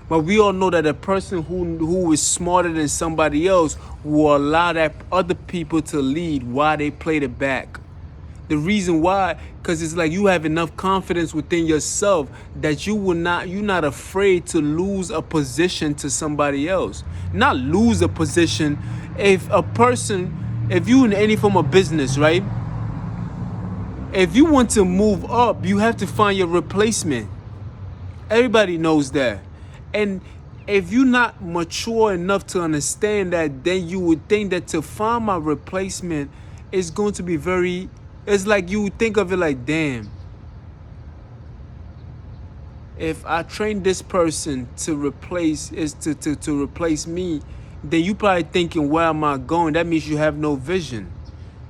But we all know that a person who is smarter than somebody else will allow that other people to lead while they play the back. The reason why, because it's like you have enough confidence within yourself that you're not afraid to lose a position to somebody else. Not lose a position. If you in any form of business, right? If you want to move up, you have to find your replacement. Everybody knows that. And if you're not mature enough to understand that, then you would think that to find my replacement is going to be it's like you would think of it like, damn, if I train this person to replace me, then you probably thinking, where am I going? That means you have no vision.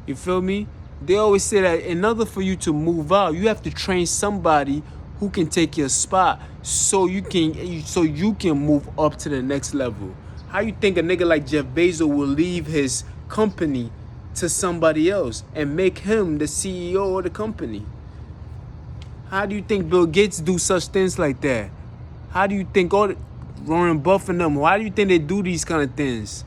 You feel me? They always say that in order for you to move out, you have to train somebody who can take your spot so you can move up to the next level. How you think a nigga like Jeff Bezos will leave his company to somebody else and make him the CEO of the company? How do you think Bill Gates do such things like that? How do you think Warren Buffett and them, why do you think they do these kind of things?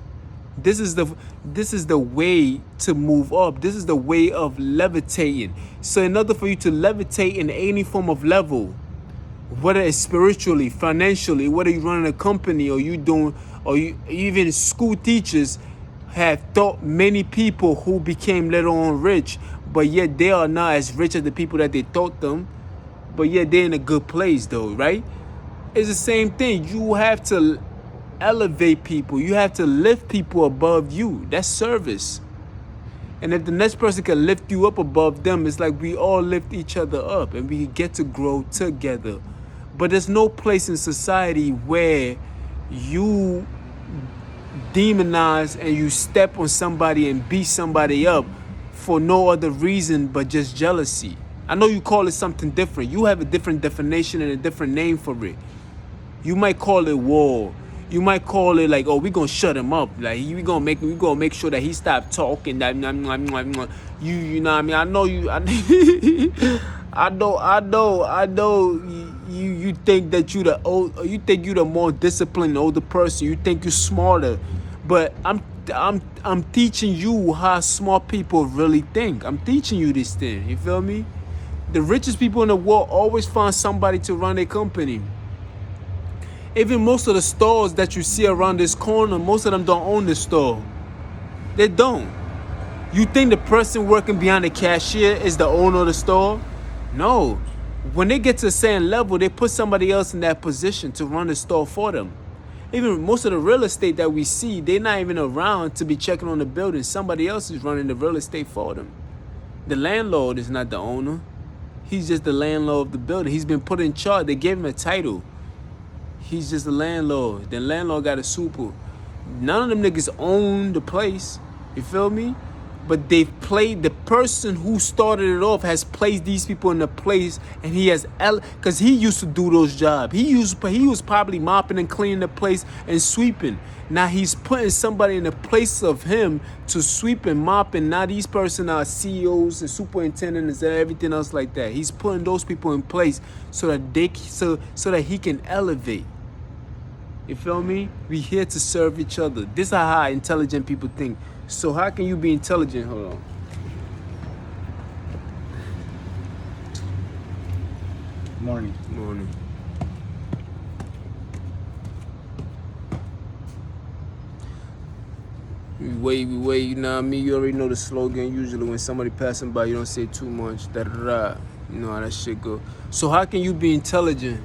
This is the way to move up. This is the way of levitating. So in order for you to levitate in any form of level, whether it's spiritually, financially, whether you're running a company or even school teachers have taught many people who became later on rich, but yet they are not as rich as the people that they taught them, but yet they're in a good place though, right? It's the same thing. You have to elevate people. You have to lift people above you. That's service. And if the next person can lift you up above them, it's like we all lift each other up and we get to grow together. But there's no place in society where you demonize and you step on somebody and beat somebody up for no other reason but just jealousy. I know you call it something different. You have a different definition and a different name for it. You might call it war. You might call it like, oh, we're gonna shut him up. Like we gonna make sure that he stop talking. That you know what I mean? I know you. I know. You think that you think you the more disciplined older person. You think you're smarter, but I'm teaching you how smart people really think. I'm teaching you this thing. You feel me? The richest people in the world always find somebody to run their company. Even most of the stores that you see around this corner, most of them don't own the store. They don't. You think the person working behind the cashier is the owner of the store? No. When they get to a certain level, they put somebody else in that position to run the store for them. Even most of the real estate that we see, they're not even around to be checking on the building. Somebody else is running the real estate for them. The landlord is not the owner. He's just the landlord of the building. He's been put in charge. They gave him a title. He's just the landlord. The landlord got a super. None of them niggas own the place. You feel me? But they've played, the person who started it off has placed these people in the place, and he has, because he used to do those jobs. He was probably mopping and cleaning the place and sweeping. Now he's putting somebody in the place of him to sweep and mop, and now these person are CEOs and superintendents and everything else like that. He's putting those people in place so that he can elevate. You feel me? We here to serve each other. This is how intelligent people think. So how can you be intelligent? Hold on. Morning. Morning. We wait, you know what I mean? You already know the slogan. Usually when somebody passing by, you don't say too much. Da-da-da. You know how that shit go. So how can you be intelligent?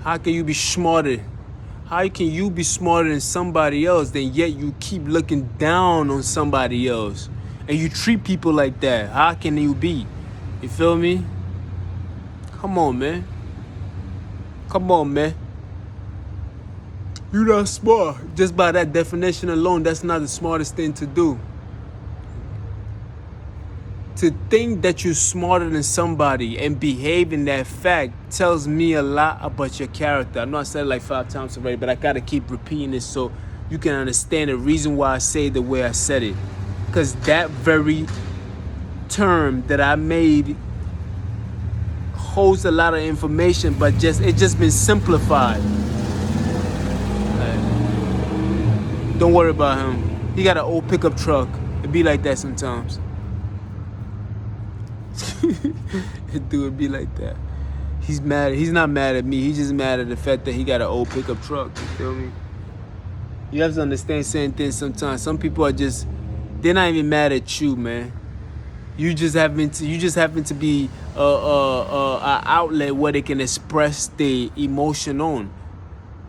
How can you be smarter? How can you be smarter than somebody else, then yet you keep looking down on somebody else? And you treat people like that. How can you be? You feel me? Come on, man. Come on, man. You're not smart. Just by that definition alone, that's not the smartest thing to do. To think that you're smarter than somebody and behave in that fact tells me a lot about your character. I know I said it like 5 times already, but I gotta keep repeating it so you can understand the reason why I say it the way I said it. Because that very term that I made holds a lot of information, but it's just been simplified. Don't worry about him. He got an old pickup truck. It be like that sometimes. Dude, be like that. He's mad. He's not mad at me. He's just mad at the fact that he got an old pickup truck. You feel me? You have to understand certain things sometimes. Some people are just, they're not even mad at you, man. You just happen to be a outlet where they can express their emotion on.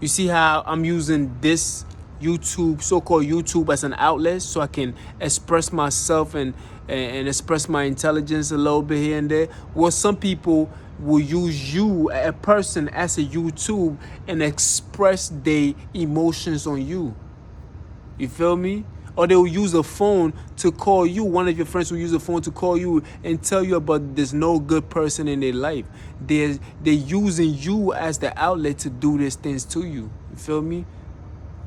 You see how I'm using this YouTube, so-called YouTube, as an outlet so I can express myself and express my intelligence a little bit here and there. Well, some people will use you, a person, as a YouTube and express their emotions on you. You feel me? Or they will use a phone to call you. One of your friends will use a phone to call you and tell you about there's no good person in their life. They're using you as the outlet to do these things to you. You feel me?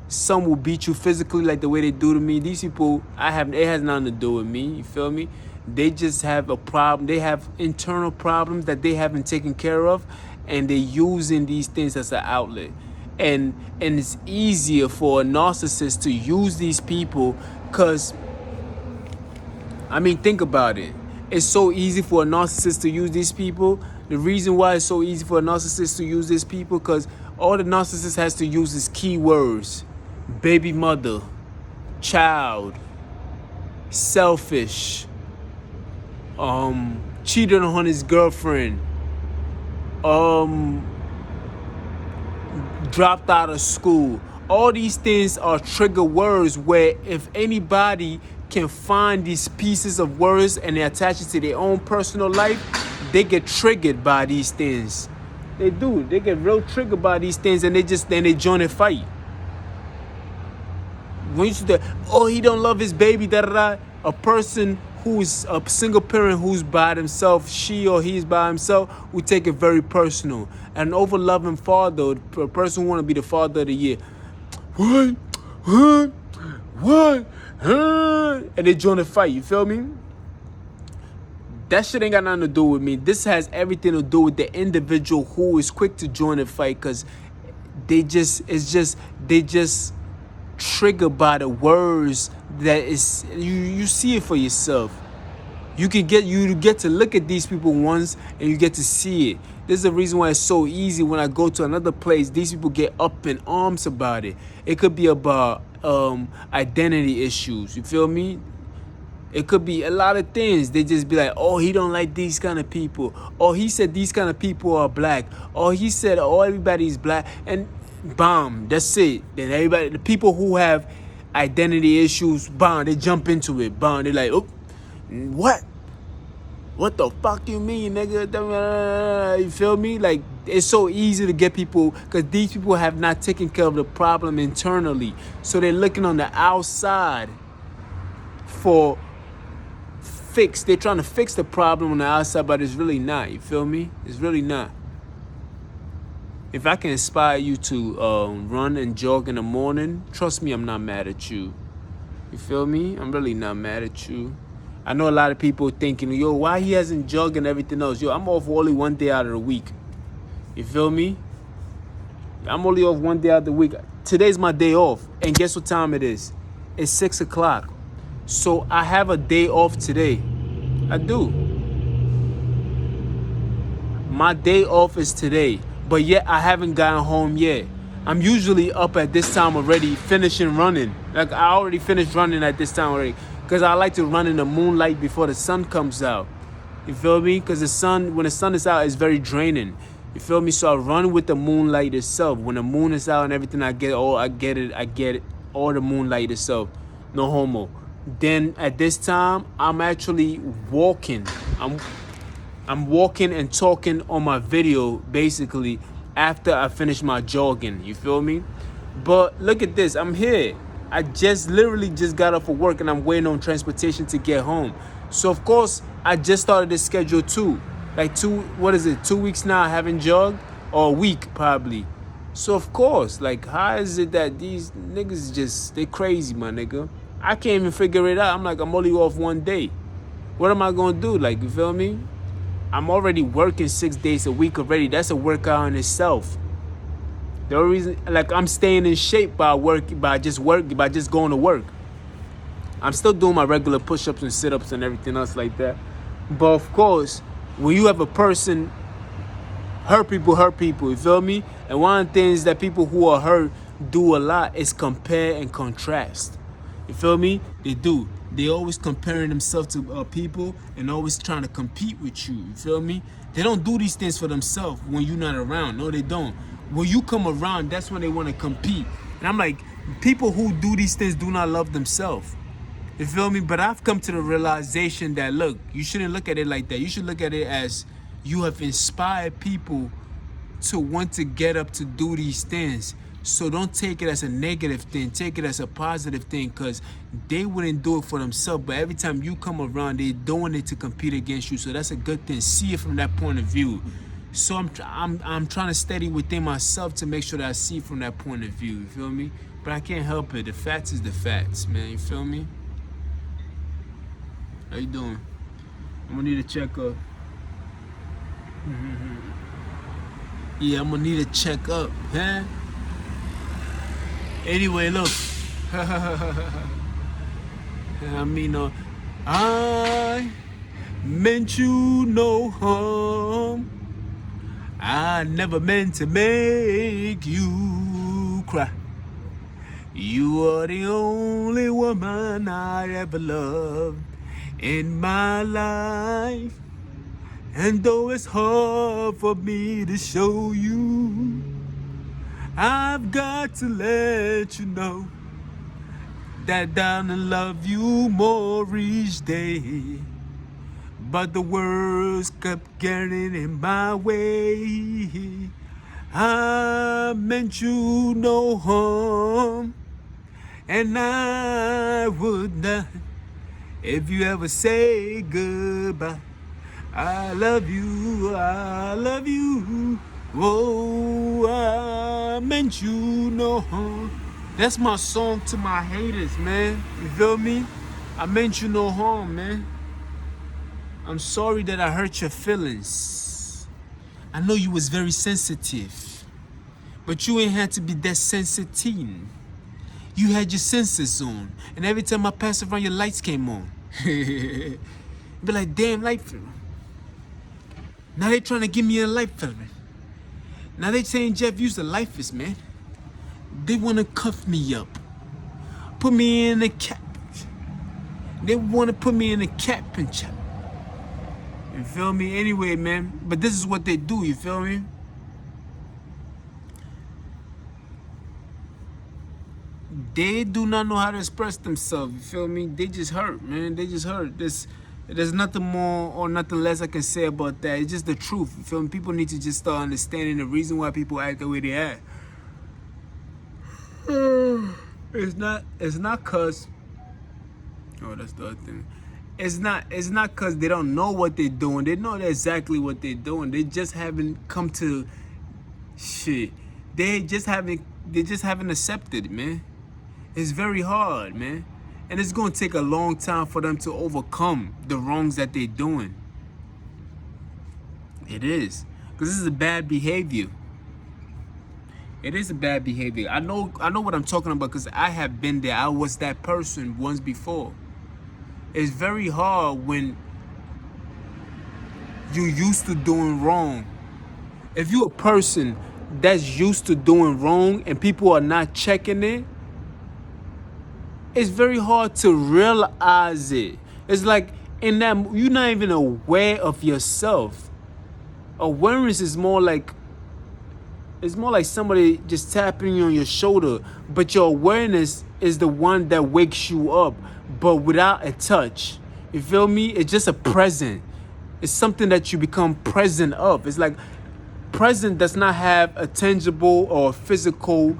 Some will beat you physically like the way they do to me. These people, it has nothing to do with me. You feel me? They just have a problem. They have internal problems that they haven't taken care of, and they're using these things as an outlet. And it's easier for a narcissist to use these people because, I mean, think about it. It's so easy for a narcissist to use these people. The reason why it's so easy for a narcissist to use these people, because all the narcissist has to use is keywords: baby mother, child, selfish, cheated on his girlfriend, dropped out of school. All these things are trigger words where if anybody can find these pieces of words and they attach it to their own personal life, they get triggered by these things. They do. They get real triggered by these things, and they join a fight. When you say, oh, he don't love his baby, a person who's a single parent who's by themselves, she or he's by himself, will take it very personal. An over-loving father, a person who want to be the father of the year, what? And they join a fight. You feel me? That shit ain't got nothing to do with me. This has everything to do with the individual who is quick to join a fight, because they just triggered by the words that is, you see it for yourself. You get to look at these people once and you get to see it. This is the reason why it's so easy when I go to another place. These people get up in arms about it. It could be about identity issues. You feel me? It could be a lot of things. They just be like, oh, he don't like these kind of people. Or he said these kind of people are black. Or he said, oh, everybody's black. And bam, that's it. Then everybody, the people who have identity issues, bam, they jump into it. Bam, they're like, oh, what? What the fuck you mean, nigga? You feel me? Like, it's so easy to get people, because these people have not taken care of the problem internally. So they're looking on the outside for fix. They're trying to fix the problem on the outside, but it's really not. You feel me? It's really not. If I can inspire you to run and jog in the morning, trust me, I'm not mad at you. You feel me? I'm really not mad at you. I know a lot of people thinking, yo, why he hasn't jogged and everything else? Yo, I'm off only one day out of the week. You feel me? I'm only off one day out of the week. Today's my day off. And guess what time it is? It's 6 o'clock. So I have a day off today. I do. My day off is today. But yet I haven't gotten home yet. I'm usually up at this time already, finishing running. Like, I already finished running at this time already, because I like to run in the moonlight before the sun comes out. You feel me? Because when the sun is out, it's very draining. You feel me? So I run with the moonlight itself. When the moon is out and everything, I get it, all the moonlight itself. No homo. Then at this time, I'm actually walking. I'm walking and talking on my video basically after I finish my jogging. You feel me? But look at this. I'm here. I just literally just got off of work and I'm waiting on transportation to get home. So of course I just started this schedule too. Like 2 weeks now I haven't jogged, or a week probably. So of course, like, how is it that these niggas they crazy, my nigga? I can't even figure it out. I'm like, I'm only off one day. What am I gonna do? Like, you feel me? I'm already working 6 days a week already. That's a workout in itself. The only reason, like, I'm staying in shape by just going to work. I'm still doing my regular push-ups and sit-ups and everything else like that. But of course, when you have a person, hurt people, you feel me? And one of the things that people who are hurt do a lot is compare and contrast. You feel me? They do. They always comparing themselves to people and always trying to compete with you. You feel me? They don't do these things for themselves when you're not around. No, they don't. When you come around, that's when they want to compete. And I'm like, people who do these things do not love themselves. You feel me? But I've come to the realization that, look, you shouldn't look at it like that. You should look at it as you have inspired people to want to get up to do these things. So don't take it as a negative thing. Take it as a positive thing, because they wouldn't do it for themselves. But every time you come around, they're doing it to compete against you. So that's a good thing. See it from that point of view. So I'm trying to steady within myself to make sure that I see from that point of view. You feel me? But I can't help it. The facts is the facts, man. You feel me? How you doing? I'm gonna need a checkup. Yeah, I'm gonna need a checkup, huh? Anyway, look. I mean, I meant you no harm. I never meant to make you cry. You are the only woman I ever loved in my life. And though it's hard for me to show you, I've got to let you know that I love you more each day. But the words kept getting in my way. I meant you no harm, and I would not if you ever say goodbye. I love you, I love you. Oh, I meant you no harm. That's my song to my haters, man. You feel me? I meant you no harm, man. I'm sorry that I hurt your feelings. I know you was very sensitive, but you ain't had to be that sensitive. You had your senses on, and every time I passed around, your lights came on. Be like, damn, light filter. Now they trying to give me a light filter. Now they saying Jeff used the lifers, man. They want to cuff me up, put me in a cap. They want to put me in a cap and chop. You feel me? Anyway, man. But this is what they do, you feel me? They do not know how to express themselves, you feel me? They just hurt, man. They just hurt. There's nothing more or nothing less I can say about that. It's just the truth, you feel me? People need to just start understanding the reason why people act the way they act. It's not cause, oh, that's the other thing. It's not cause they don't know what they're doing. They know exactly what they're doing. They just haven't come to shit. They just haven't accepted it, man. It's very hard, man. And it's gonna take a long time for them to overcome the wrongs that they're doing. It is. Because this is a bad behavior. It is a bad behavior. I know what I'm talking about, because I have been there. I was that person once before. It's very hard when you're used to doing wrong. If you're a person that's used to doing wrong and people are not checking it, it's very hard to realize it. It's like in that you're not even aware of yourself. Awareness is more like it's more like somebody just tapping you on your shoulder, but your awareness is the one that wakes you up, but without a touch. You feel me? It's just a present. It's something that you become present of. It's like present does not have a tangible or physical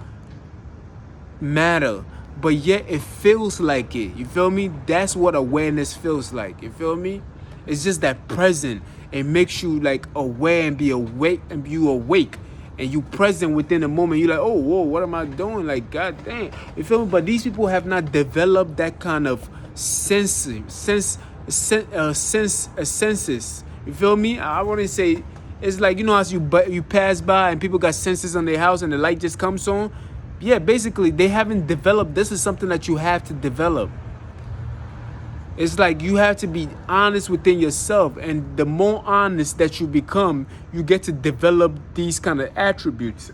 matter, but yet it feels like it. You feel me? That's what awareness feels like. You feel me? It's just that present. It makes you like aware and be awake, and you awake and you present within the moment. You're like, oh, whoa, what am I doing? Like, god damn. You feel me? But these people have not developed that kind of senses. You feel me? I want to say it's like, you know, as you pass by and people got sensors on their house and the light just comes on. Yeah, basically they haven't developed. This is something that you have to develop. It's like you have to be honest within yourself, and the more honest that you become, you get to develop these kind of attributes.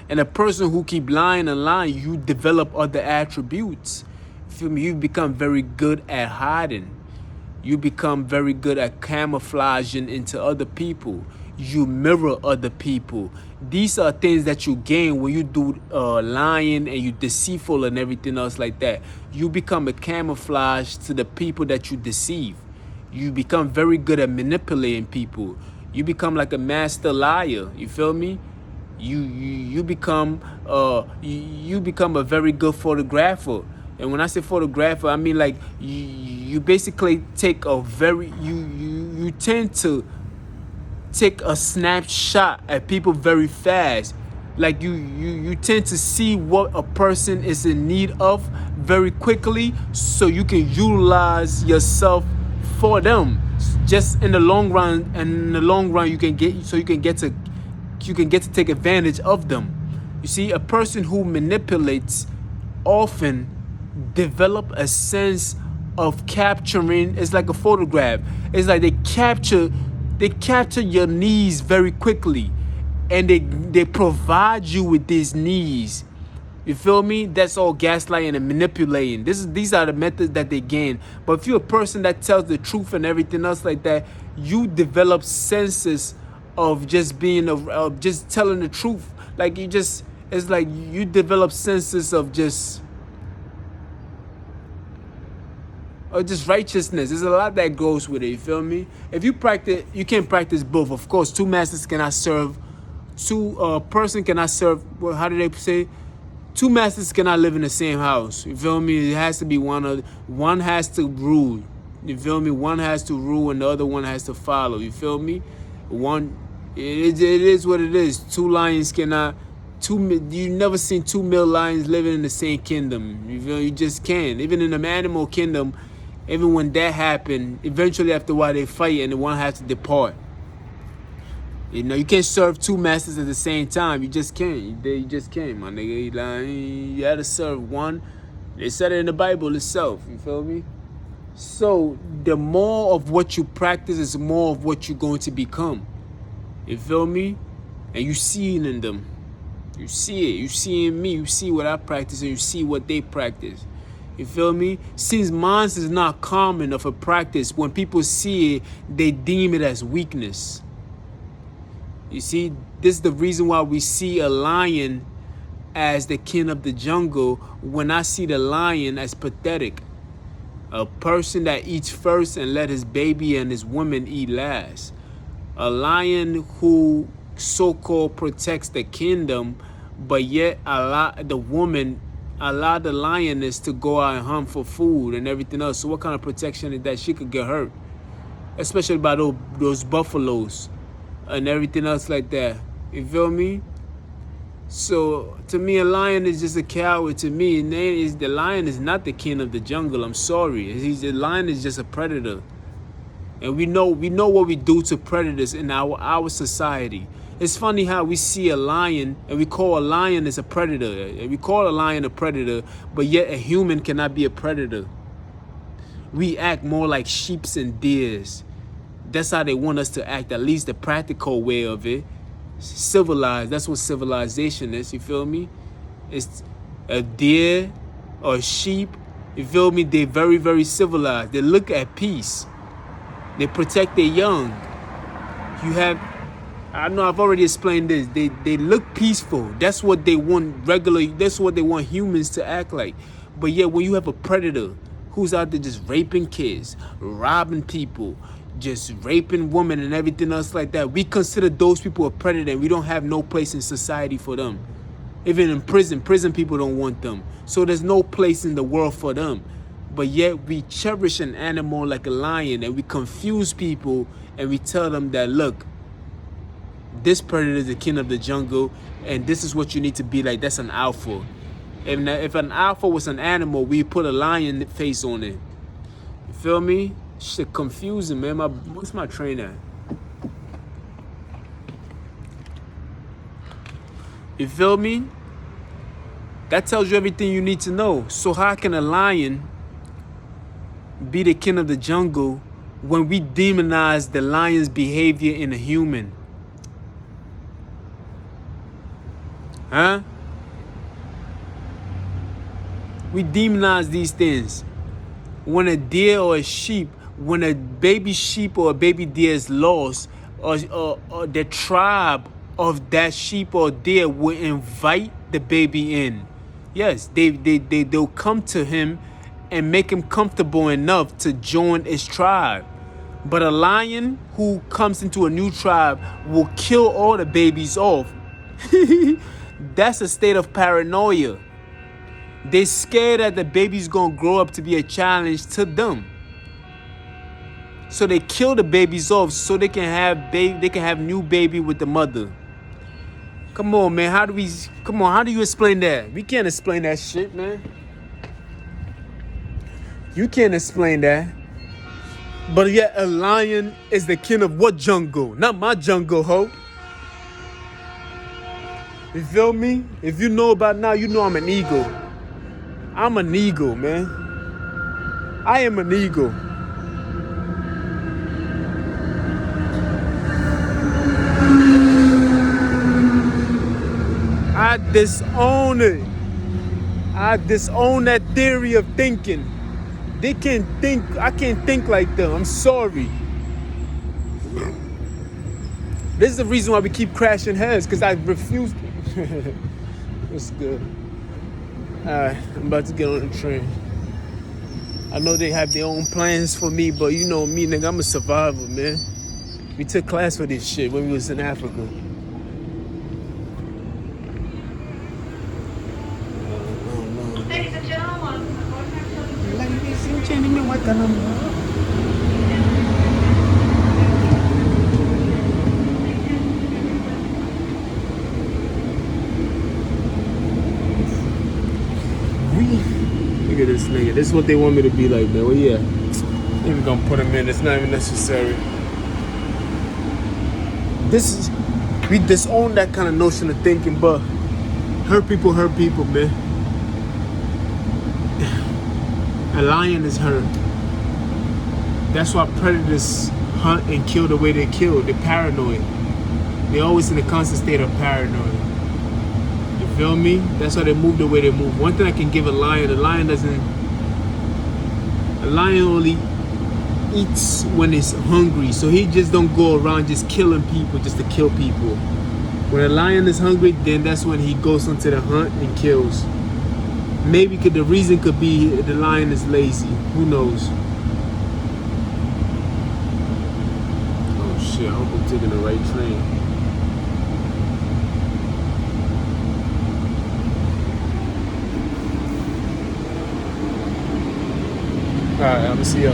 And a person who keep lying and lying, you develop other attributes. Feel me? You become very good at hiding. You become very good at camouflaging into other people. You mirror other people. These are things that you gain when you do lying and you deceitful and everything else like that. You become a camouflage to the people that you deceive. You become very good at manipulating people. You become like a master liar. You feel me? You become you become a very good photographer. And when I say photographer, I mean like you basically take a very you tend to take a snapshot at people very fast. Like you tend to see what a person is in need of very quickly, so you can utilize yourself for them. Just in the long run, and in the long run, you can get to take advantage of them. You see, a person who manipulates often develop a sense of capturing. It's like a photograph. It's like they capture your needs very quickly, and they provide you with these needs. You feel me? That's all gaslighting and manipulating. These are the methods that they gain. But if you're a person that tells the truth and everything else like that, you develop senses of just being of just telling the truth. Like it's like you develop senses of just righteousness. There's a lot that goes with it. You feel me? If you practice, you can practice both. Of course, two masters cannot serve. Person cannot serve. Well, how do they say? Two masters cannot live in the same house. You feel me? It has to be one has to rule. You feel me? One has to rule and the other one has to follow. You feel me? It is what it is. Two lions cannot. You never seen two male lions living in the same kingdom. You feel? You just can't. Even in the animal kingdom, even when that happened, eventually after a while they fight and the one has to depart. You know, you can't serve two masters at the same time. You just can't. You just can't, my nigga. You gotta serve one. They said it in the Bible itself. You feel me? So the more of what you practice is more of what you're going to become. You feel me? And you see it in them. You see it. You see in me. You see what I practice and you see what they practice. You feel me? Since mine is not common of a practice, when people see it, they deem it as weakness. You see, this is the reason why we see a lion as the king of the jungle, when I see the lion as pathetic. A person that eats first and let his baby and his woman eat last. A lion who so-called protects the kingdom, but yet allow the lioness to go out and hunt for food and everything else. So what kind of protection is that? She could get hurt, especially by those buffaloes and everything else like that. You feel me? So to me, a lion is just a coward. To me, the lion is not the king of the jungle. I'm sorry. The lion is just a predator. And we know what we do to predators in our society. It's funny how we see a lion and we call a lion as a predator. And we call a lion a predator, but yet a human cannot be a predator. We act more like sheeps and deers. That's how they want us to act, at least the practical way of it. Civilized, that's what civilization is, you feel me? It's a deer or a sheep, you feel me? They're very, very civilized. They look at peace. They protect their young. I know I've already explained this. They look peaceful. That's what they want regularly. That's what they want humans to act like. But yet when you have a predator who's out there just raping kids, robbing people, just raping women and everything else like that, we consider those people a predator and we don't have no place in society for them. Even in prison people don't want them. So there's no place in the world for them. But yet we cherish an animal like a lion and we confuse people and we tell them that, look, this predator is the king of the jungle and this is what you need to be like. That's an alpha. And if an alpha was an animal, we put a lion face on it. You feel me? Shit confusing, man. What's my train at? You feel me? That tells you everything you need to know. So how can a lion be the king of the jungle when we demonize the lion's behavior in a human? Huh? We demonize these things. When a deer or a sheep, when a baby sheep or a baby deer is lost, or the tribe of that sheep or deer will invite the baby in. Yes, they'll come to him and make him comfortable enough to join his tribe. But a lion who comes into a new tribe will kill all the babies off. That's a state of paranoia. They're scared that the baby's gonna grow up to be a challenge to them. So they kill the babies off so they can have new baby with the mother. Come on, man. How do you explain that? We can't explain that shit, man. You can't explain that. But yet a lion is the king of what jungle? Not my jungle, ho. You feel me? If you know about now, you know I'm an eagle. I'm an eagle, man. I am an eagle. I disown it. I disown that theory of thinking. They can't think. I can't think like them. I'm sorry. This is the reason why we keep crashing heads, because I refuse. It's good. Alright, I'm about to get on the train. I know they have their own plans for me, but you know me, nigga, I'm a survivor, man. We took class for this shit when we was in Africa. Ladies and gentlemen, welcome. Look at this nigga. This is what they want me to be like, man. Well, yeah. I'm even gonna put him in. It's not even necessary. We disown that kind of notion of thinking, but hurt people, man. A lion is hurt. That's why predators hunt and kill the way they kill. They're paranoid. They're always in a constant state of paranoia. You feel me? That's why they move the way they move. One thing I can give a lion only eats when it's hungry. So he just don't go around just killing people just to kill people. When a lion is hungry, then that's when he goes onto the hunt and kills. Maybe the reason could be the lion is lazy. Who knows? Oh shit, I hope I'm taking the right train. Alright, I'm gonna see y'all.